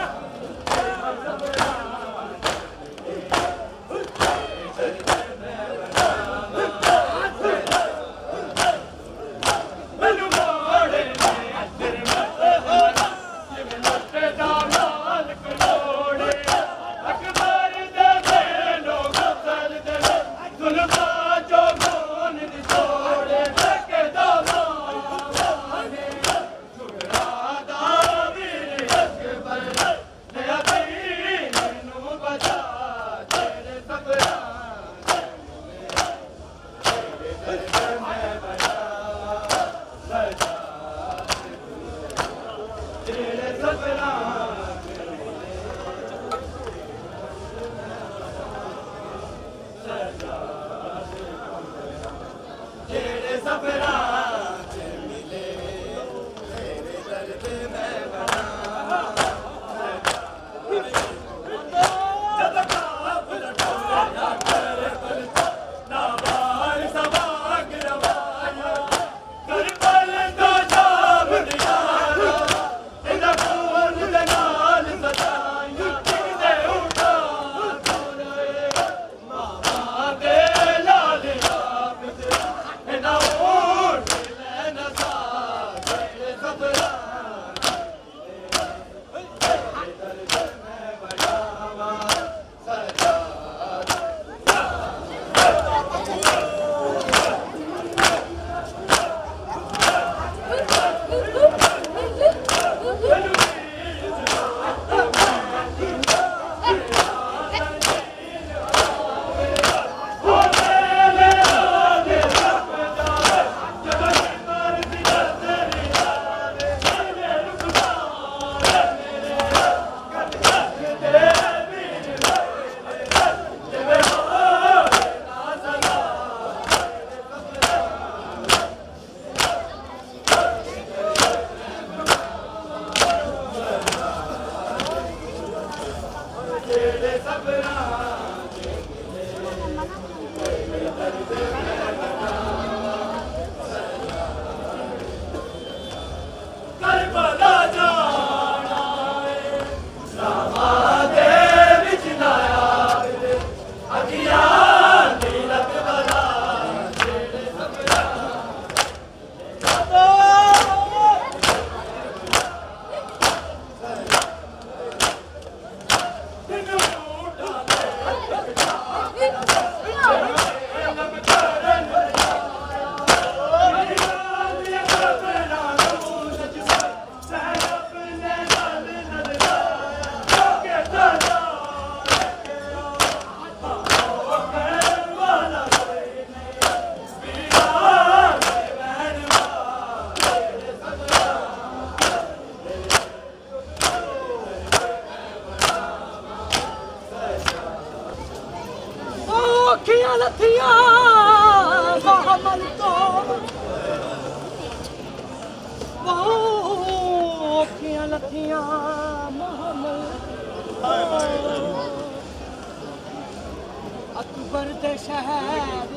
अकबर दे शहर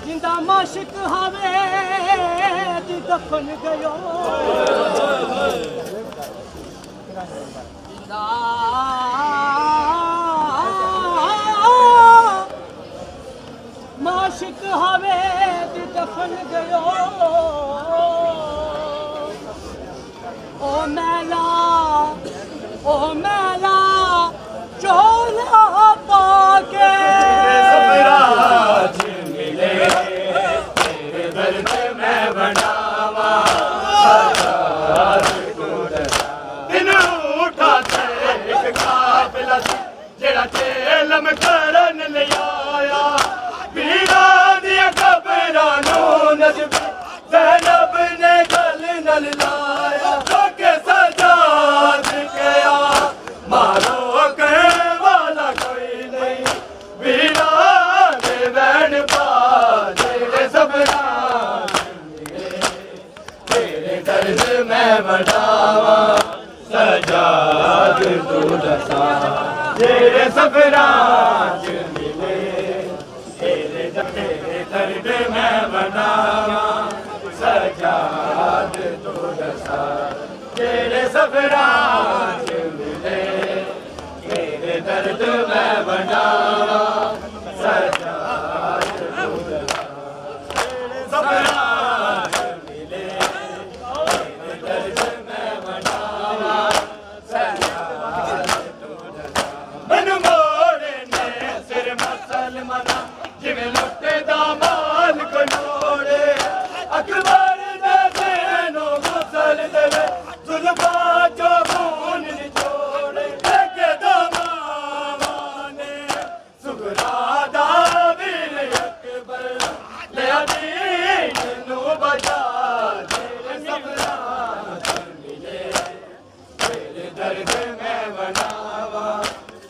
जिंदा माशिक हवे दी दफन गयो माशिक हवे दी दफन गयो ओ मैला चोला पाके सबराज मिले तेरे दर्द में बनावा दिन उठा एक काफिला जेड़ा चेलम करन ले आया पीरा दिया कबरां नू नजब ज़ैनब ने गल नल लाया के सजाद गया मारो कहने वाला कोई नहीं बीना दे बैन तेरे सबरा तेरे दर्द में बढ़ावा सजाद तू दसा तेरे सबरा मिले तेरे दर्द में बढ़ावा सजाद तू दसा तेरे सबरा मिले तेरे दर्द में बढ़ावा सजाद तू दसा तेरे सबरा मिले तेरे दर्द में बढ़ावा सजाद तू दसा मन मोड़े ने सिर मसल मना जिवें लुटे दा माल को मोड़े अकबर दे देनो गुसल देवे जुल्फा जो खून निचोड़े लेके दमाने सुगरा दा वीर अकबर ले दीन नू बचा तेरे सबरा मिले तेरे दर्द में बनावा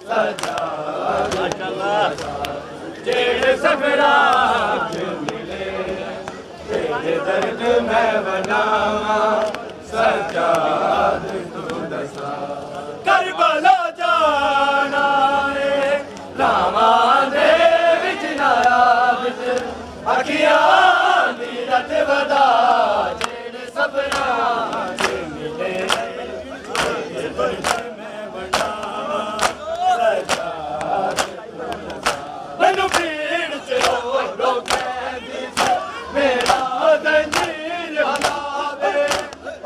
सजाद तेरे सबरा मिले तेरे दर्द में बनावा सजाद तू दसा करबला जाना रे रामा दे विच नाया विच अखियां दी रत वदा जेड़े सबरा मिले तेरे दर्द में बनावा सजाद तू दसा मैनू भीड़ च रो कैदी मेरा जंजीर हलावे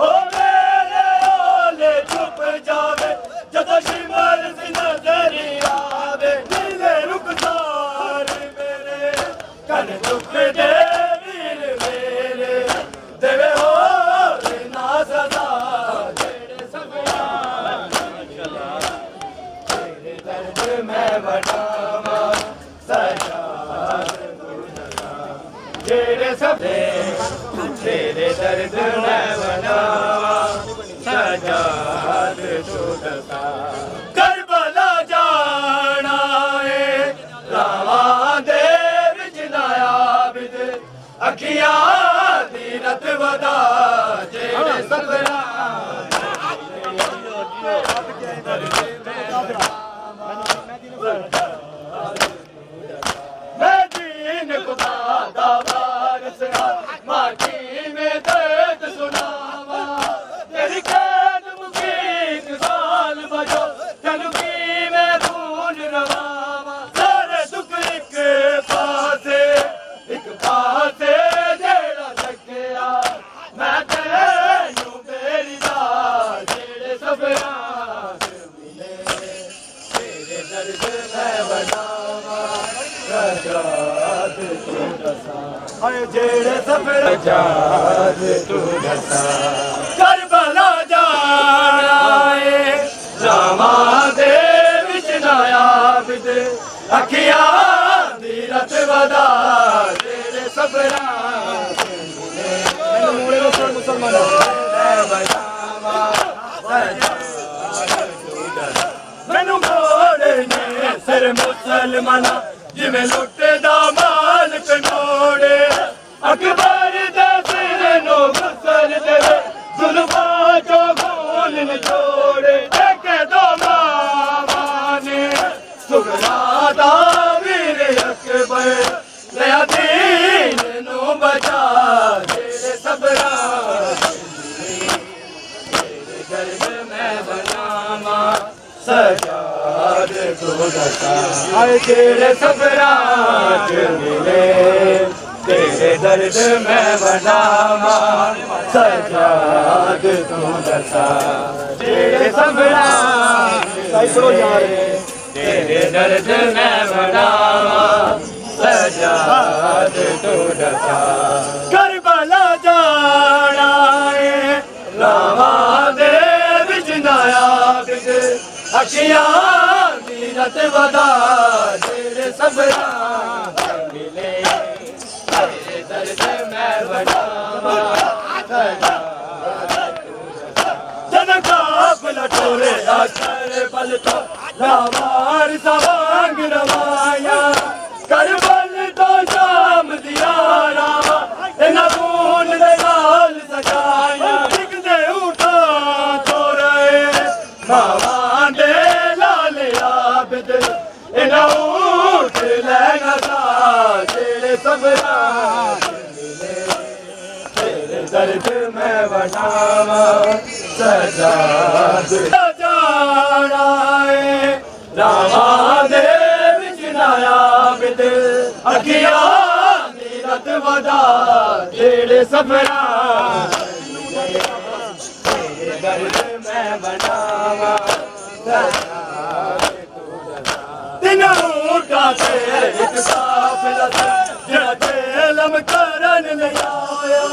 ओ मेरे ओले छुप जावे जदों शिमर सी नजर आवे दिले रुखसार मेरे कन दुख दे वीर मेरे देवे हो ना सदा तेरे सबरा तेरे दर्द में बढ़ावा सजाद तू दसा तेरे सब तेरे दर्द में बनावा सजाद तू दसा करबला जाना है रावा दे विच नाया बिद अखियां दी रत वदा जेड़े सबरा मैं दीन खुदा दा वारिस माटी में दर्द सुनावा तेरी कैद मुकीत साल बजो चलू की मैं खून रवावा सारे दुख एक पासे जेड़े सफर आजाद तू दसा करबला जाना है रामा दे विच नायाब दे अखियां दी रत वदा जेड़े सफर मैनू मोड़े ने सिर मुसलमाना जिमें लुटे दा मालिक मोड़े अकबर दे सिर नो गुसल देवे जुल्फा जो खून निचोड़े देखे दो माने सुगरा दा वीर अकबर नया दीन नो बचा जेड़े सबरा तेरे दर्द में बनावा सजाद तू दसा आए तेरे सबरा मिले तेरे दर्द में बनावा सजाद तू दसा तेरे सबरा तेरे दर्द में बनावा सजाद तू दसा करबला जाना है रामा दे विच नायाब दे अखियां दी रत वदा जेड़े सबरा मिले तेरे दर्द में बनावा जन काफिला टोरे आकर पल तो रामार सवांग रवाया करबल तो शाम दिया रामा इना खून दे नाल सजाया एक दे उठा तोरे मावा दे लाल आबिद इना उठ लेना सा जेड़े सबरा तेरे दर्द में बनावा सजाद जाना है रामा दे विच नायाब दे अखियां दी रत वदा जेड़े सबरा तेरे दर्द में बनावा तीनों का एक काफिला जेड़ा तेलम करन ले आया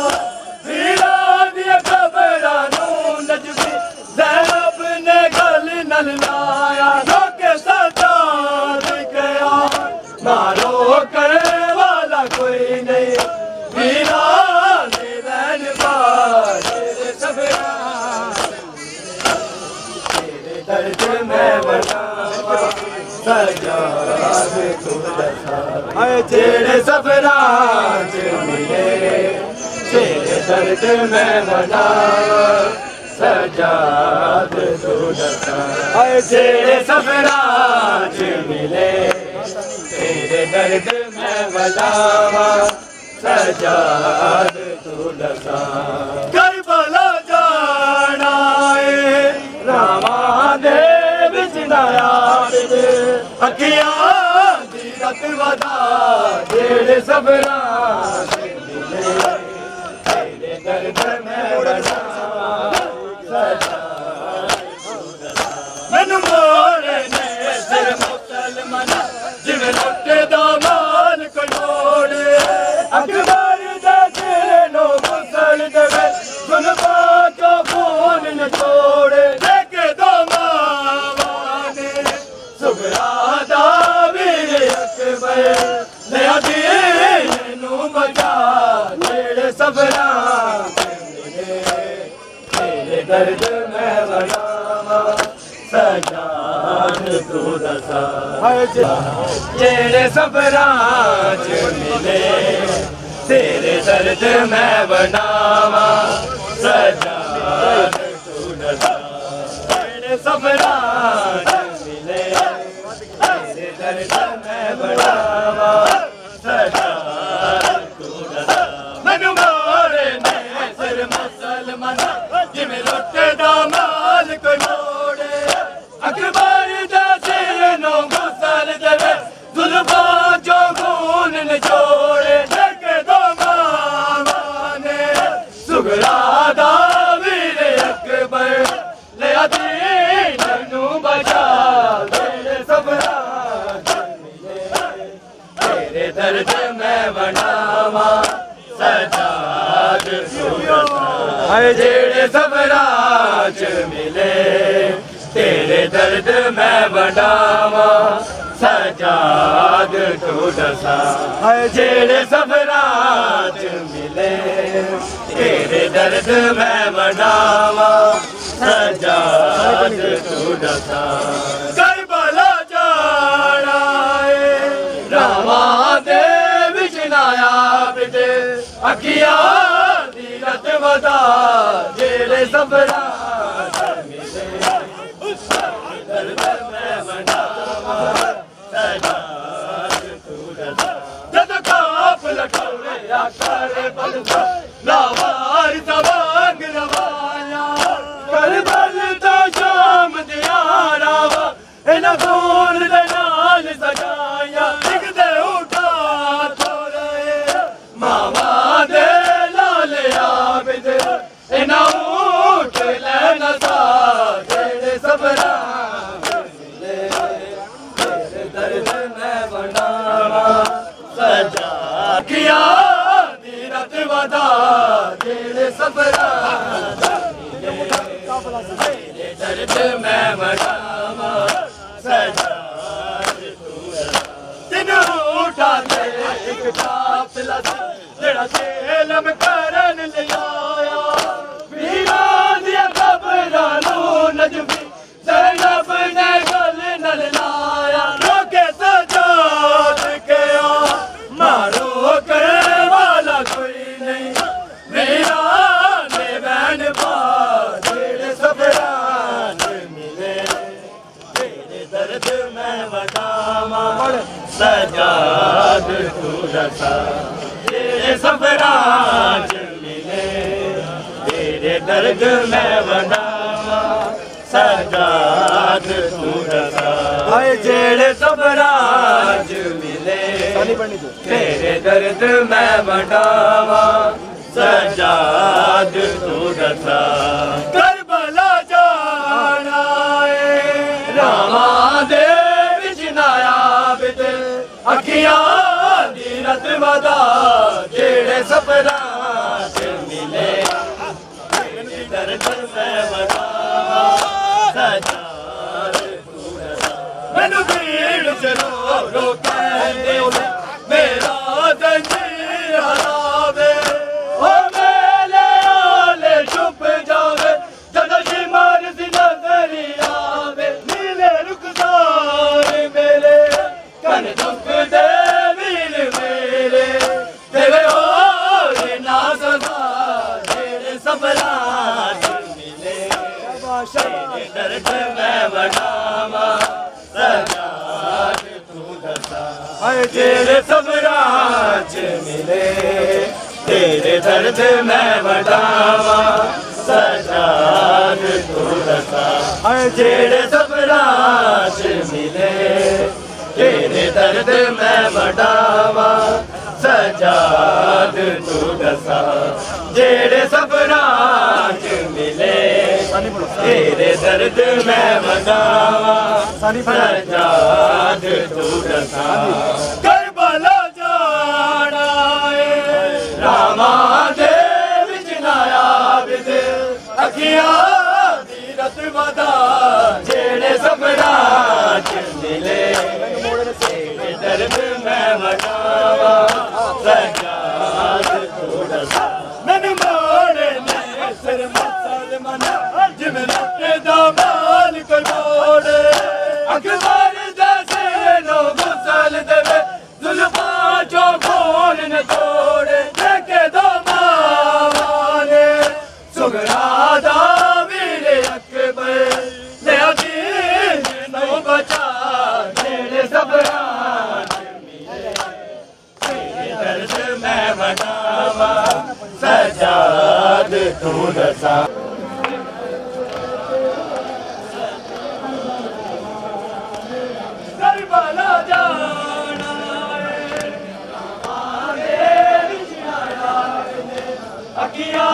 वीरा दी खबरां नू नजबी ज़ैनब ने गल नल लाया लोके सजाद गया मारो करे वाला कोई नहीं वीरा ने बैन तेरे सबरा तेरे दर्द में बनावा सजाद तू दसा आए जेड़े सबरा मिले तेरे दर्द में बनावा सजाद तू दसा आए जेड़े सबरा मिले तेरे दर्द में बनावा सजाद तू दसा करबला जाना है रामा दे विच नायाब दे अखियां दी रत वदा जेड़े सबरा मिले तेरे दर्द में बनावा सजाद तू दसा मैनू मोड़े ने सिर मुसलमाना जिवें लुटे दा माल कोड़े अकबर दे सिर नो गुसल देवे जुल्फा जो खून निचोड़े देखे दो माने सुगरा दा वीर अकबर नया दीन नू बचा जेड़े सबरा तेरे दर्द में बनावा सजाद तू दसा जेड़े सबरा मिले तेरे दर्द में बनावा सजाद तू दसा जेड़े सबरा मिले तेरे दर्द में बनावा सजाद तू दसा मैनू मोड़े ने सिर मुसलमाना जिमें लुटे दा माल कोई मोड़े अकबर दा सिर नो गुसल देवे जुल्फा जो खून निचोड़े देखे दो माने दर्द मैं वंडावा सजाद तू दसा जेड़े सबरां च मिले तेरे दर्द मैं वंडावा सजाद तू दसा जेड़े सबरां च मिले तेरे दर्द मैं वंडावा सजाद तू दसा करबला जाना है रामा दे विच नाया बिते अखियां दी रत वदा जेड़े सबरां च मिले दर्द मैं वंडावा सजाद तू दसा जद काफ लटौरे आकर बलदा लावार तवांग रवाया करबल दा शाम दिया रावा इना खून दे नाल सजाया लिखदे उठा थोरे मावा दे लाल आबिद इना ऊठ लेना सा जेड़े सबरां मिले तेरे दर्द मैं वंडावा सजा किया दी रत वदा जेड़े सबरां तेरे दर्द मैं वंडावा सजाद तू दिन उठा दे एक काफिला जेड़ा तेलम करन ले आया वीरां दी कब्रां नूं नजमी ज़ैनब ने गल नल लाया रोके सजाद के आ मारो करे वाला कोई नहीं मेरा ने बैन पा जेड़े सबरां च मिले तेरे दर्द मैं वंडावा सजाद तू दसा तेरे सबरां च मिले तेरे दर्द मैं वंडावा सजाद तू दसा जेड़े सबरां च मिले तेरे दर्द मैं वंडावा सजाद तू दसा करबला जाना है रामा दे विच नाया बिद अखियां दी रत वदा जेड़े सबरां च मिले तेरे दर्द मैं वंडावा सजाद तू दसा मैनू भीड़ च रो कहंदे मेरा जंजीर हरावे ओ मेले आले छुप जावे जदों शिमार सी नजरी आवे नीले रुखसार मेरे कन दुख दे वीर मेरे तेरे होर ना सदा जेड़े सबरां च मिले तेरे दर्द मैं वंडावा सजाद तू दसा जेड़े सबरां च मिले तेरे दर्द मैं वंडावा सजाद तू दसा जेड़े सबरां च मिले तेरे दर्द मैं वंडावा सजाद तू दसा जेड़े सबरां च मिले तेरे दर्द मैं वंडावा सजाद तू दसा करबला जाना है रामा दे विच नाया बिद अखियां दी रत वदा जेड़े सबरां च मिले तेरे दर्द मैं वंडावा सजाद तू दसा मैनू मोड़े ने सिर मुसलमान जिवें लुटे दा माल कोई मोड़े अकबर जैसे नो गुसल देवे जुल्फां चो खून न तोड़े देखे दो मावाने सुगरा दा वीर अकबर ले दीन नू बचा जेड़े सबरां च मिले तेरे दर्द मैं वंडावा सजाद तू दसा करबला जाना है आगे विच नाया अखियां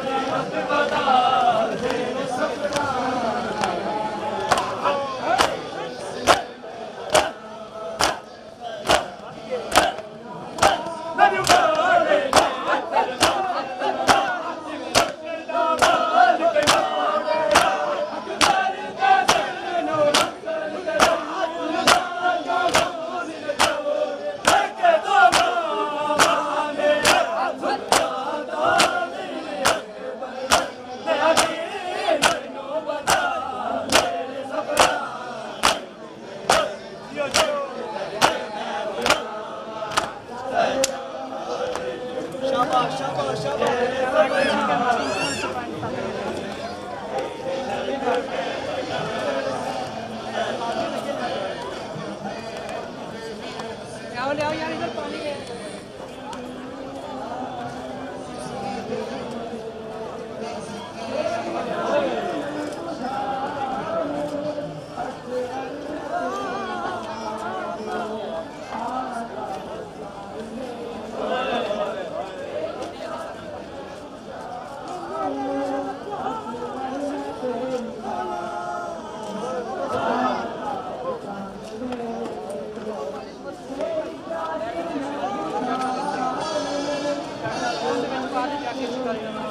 दी रत वदा जेड़े सबरां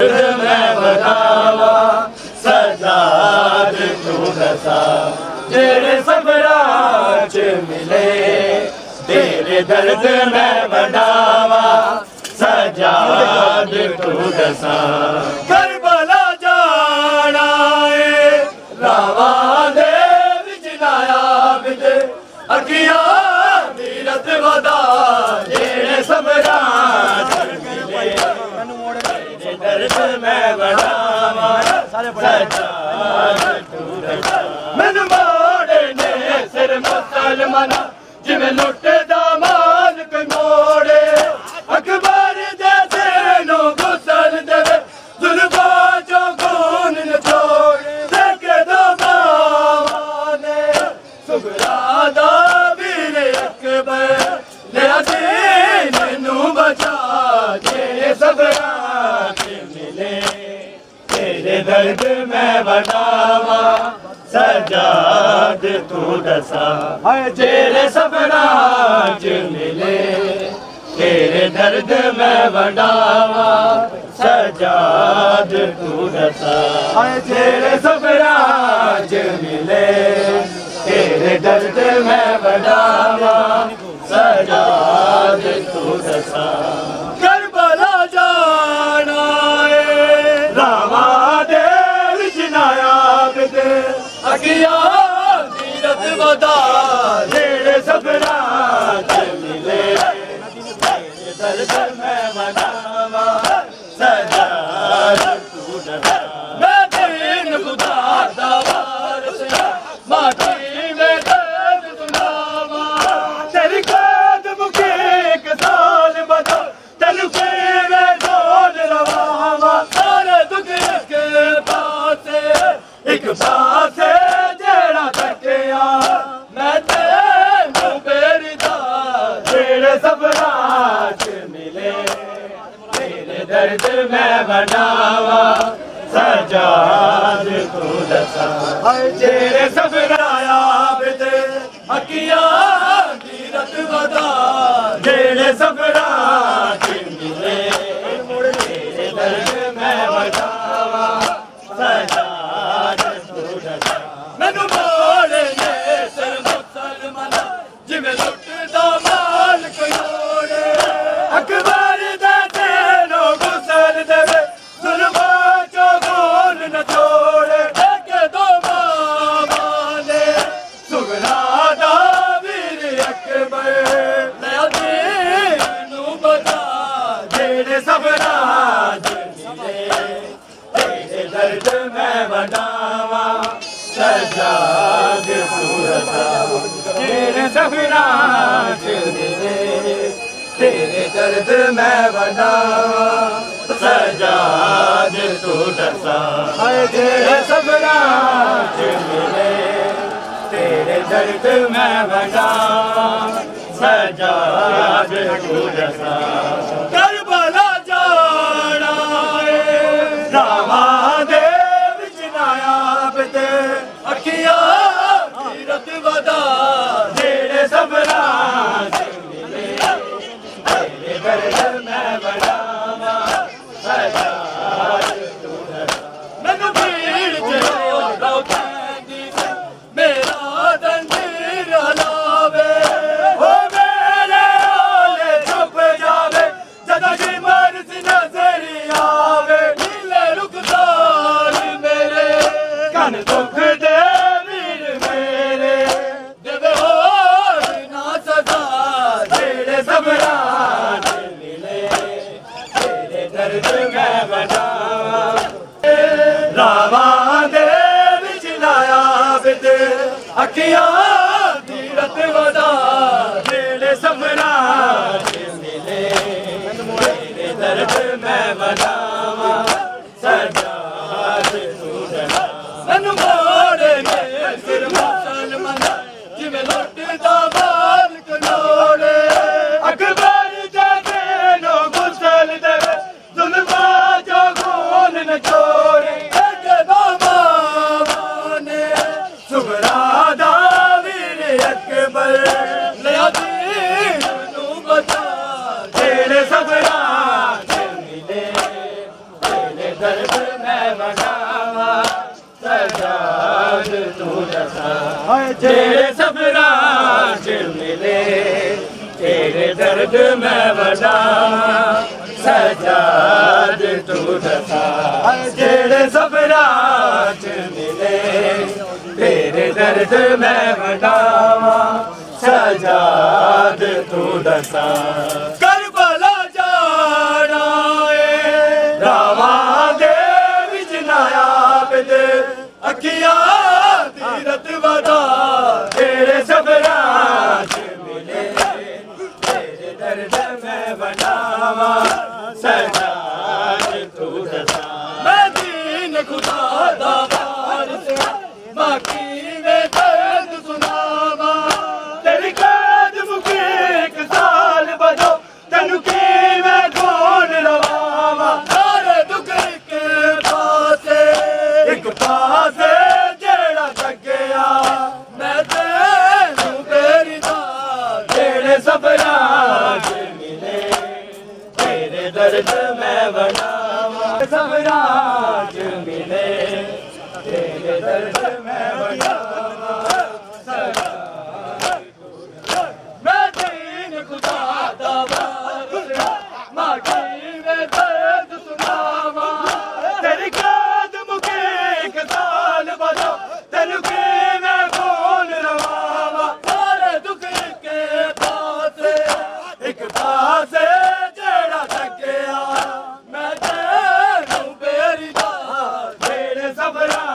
मैं बतावा सजाद तू दसा तेरे सबराज मिले तेरे दर्द मैं बतावा सजाद तू दसा करबला जाना है रावा दे विजनाया बिद अखियां दीरत वदा तेरे सबराज दर्द मैं बढ़ावा मैनू मोड़ने सिर मुसलमाना जिवें लुटदा माल कोई मोड़े अकबर दे सिर नू गुसल देवे जुल्फा चो खून निचोड़े देखे दो बावा ने सुगरा दा वीर अकबर लिया दीन नू बचा तेरे सबरा तेरे दर्द मैं बढ़ावा सजाद तू दसा तेरे सबराज मिले तेरे दर्द मैं बढ़ावा सजाद तू दसा तेरे सबराज मिले तेरे दर्द मैं बढ़ावा सजाद तू दसा करबला जाना रावा दे विजनाया बिद अखियां दीरत वदा तेरे सबराज मिले तेरे दर्द मैं मनावा सजाद तू दसा मैं दीन खुदा दा वारिस माटी में दर्द सुनावा तेरी कद मुके एक साल बदा तेनू केवे ढोल रवावा एक पासे जेड़ा तकिया मैं तेनू बेरदा तेरे सबराज मिले तेरे दर्द मैं बनावा सजाद तू दसा तेरे सबराया बिद अखियां दीरत वदा तेरे सबराज मिले तेरे दर्द मैं बनावा सजाद मैनू मोड़ने सिर मुसलमाना जिवें लुटदा माल कोई मोड़े अकबर दे तेनू गुसल देवे जुल्फा चो खून न छोड़े देखे दो बाबा ने सुगरा दा वीर अकबर लिया दीन नू बचा तेरे सबराज मिले तेरे दर्द मैं बढ़ावा सजाद तू दसा तेरे सबराज मिले तेरे दर्द मैं बढ़ावा सजाद तू दसा तेरे सबराज मिले तेरे दर्द मैं बढ़ावा सजाद तू दसा करबला जाना रावा दे विजनाया बिद अखियां दीरत वदा तेरे सबराज मिले तेरे दर्द मैं बढ़ावा सजाद तू दसा मैनू भीड़ च रोकदी मेरा दंजीर हलावे हो मेरे ओले छुप जावे जदा शिमर सी नजर आवे नीले रुखदार मेरे कन दुख दे वीर मेरे देवे हो ना सजा तेरे सबराज अखियां तीरथ वदा जेड़े सफरां मिले तेरे दर्द मैं बनावा सजाद तू डरा मैनू मोड़े में सिर मुसलमान जिवें लुटदा माल कलोड़े अकबर जादे नो गुसल देवे जुल्मा जो खून न छोड़े अकबर लिया दीन नू बता तेरे सफरां मिले तेरे दर्द मैं बनावा सजाद तू दसा तेरे सफरां मिले तेरे दर्द मैं बनावा सजाद तू दसा तेरे सफरां मिले तेरे दर्द मैं बनावा सजाद तू दसा करबला जाना है रावा दे विच नायाब दे अखियां तीरथ वदा तेरे सफरां मिले तेरे दर्द मैं बनावा सजाद तू दसा मैं दीन खुदा दा वारिस बाकी वे दर्द सुनावा तेरी कैद मुके एक साल बदो तेनू की मैं कौन रवावा सारे दुख के पासे एक पासे जेड़ा थकया मैं तेनू तेरी दा जेड़े सफरां मिले तेरे दर्द मैं बनावा सफरां मिले तेरे दर्द मैं बनावा मैं दीन खुदा दा वारिस माकी में दर्द सुनावा तेरी कैद मुके एक साल बदो तेनू की मैं कौन रवावा सारे दुख के पासे एक पासे जेड़ा थकया मैं तेनू बेरी दा जेड़े सफरां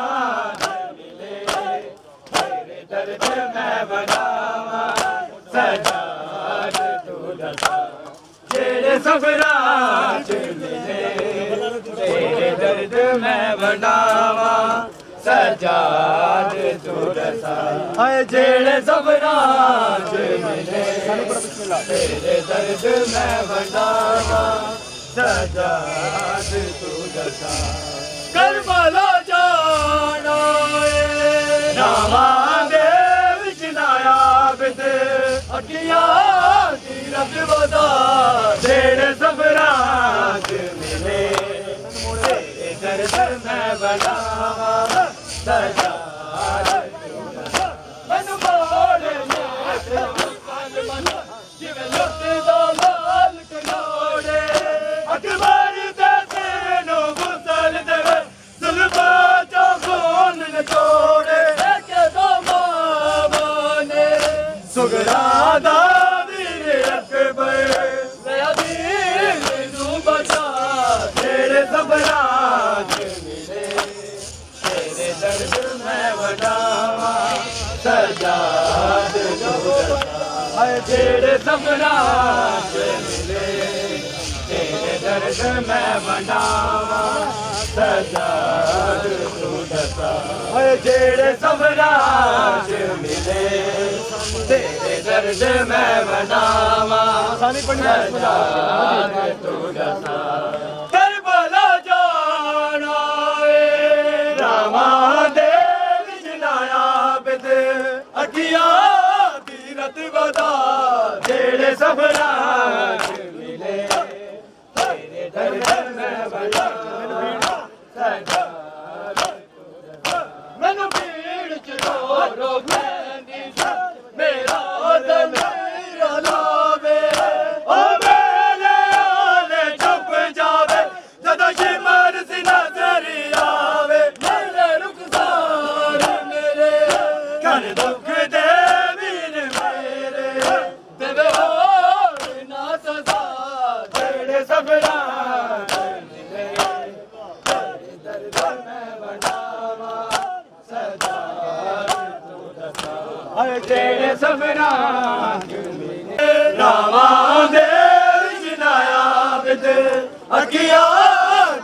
दर्द मैं बनावा सजाद तू दसा जेड़े सफरां मिले तेरे दर्द मैं बनावा सजाद तू दसा जेड़े सफरां मिले तेरे दर्द मैं बनावा सजाद तू दसा करबला जाना रावा अखियां तीरथ वदा जेड़े सफरां मिले तेरे दर्द मैं बनावा सजाद मैनू मोड़े में जिवें लुटदा माल कलोड़े अकबर दे सिर नू गुसल देवे जुल्मा जो खून न छोड़े सुगरादा वीर अकबर लिया दीन नू बचा तेरे सफरां मिले तेरे दर्द मैं बनावा सजाद तू दसा तेरे सफरां मिले तेरे दर्द मैं बनावा सजाद तू दसा जेड़े सफरां मिले तेरे दर्द मैं बनावा सजाद तू दसा करबला जाना रावा दे विच नायाब दे अखियां तीरथ वदा जेड़े सफरां मिले तेरे दर्द मैं बनावा सजाद तू दसा मैनू भीड़ च रो रो मेरा मेरा लावे ओ मेरे आले चुप जावे जदों शिमर सी नजर आवे मेरे रुखसार मेरे कर दुख दे वीर मेरे देवे होर ना सजा जेड़े सफरां मिले तेरे दर्द मैं बनावा सजाद तू दसा जेड़े सफरा रावां दे जिनाया बिद अखिया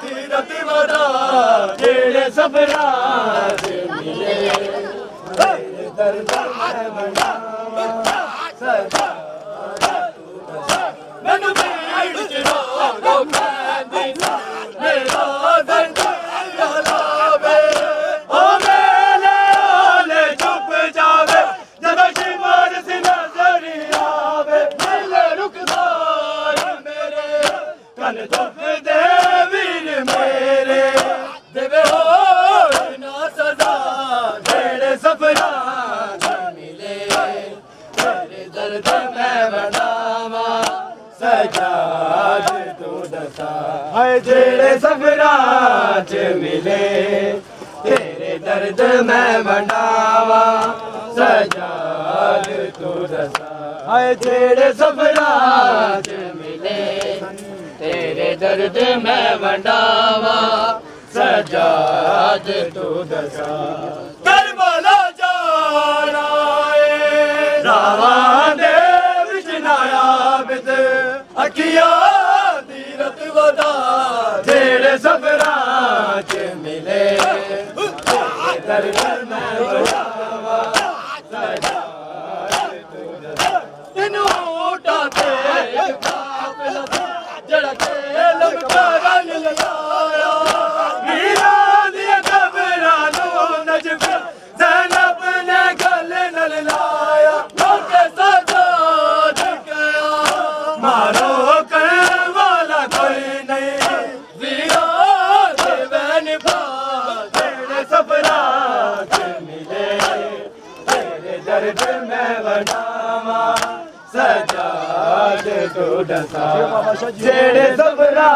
तीरत वदा जेड़े सफरा मिले दर्द में बना सजा मैनू भीड़ च रो पैंदी मेरा दर्द लावे ओ मेले ओले चुप जावे जदों शिमर सी नजर आवे मेले रुकदा मेरे कन चुप दे वीर मेरे देवे हो ना सजा जेड़े सफरा मिले तेरे दर्द में बनावा सजाद तू दसा है जेड़े सफरा च मिले तेरे दर्द में बनावा सजाद तू दसा है जेड़े सफरा च मिले तेरे दर्द में बनावा सजाद तू दसा करबला जाना रावां दे विच नाया बिद अखिया तीरत वदा जेड़े सफरा च मिले दर्द में बनावा सजाद तू दसा तेनू ऊटा ते काफिला जड़ा तेल करन लगाया वीरा दी कबरा नो नजब ज़ैनब ने गल नल लाया लोके सजाद गया मारो करने वाला कोई नहीं वीरा देवन भा तेरे सफरा च मिले तेरे दर्द में बनावा सजाद तू दसा जेड़े सफरा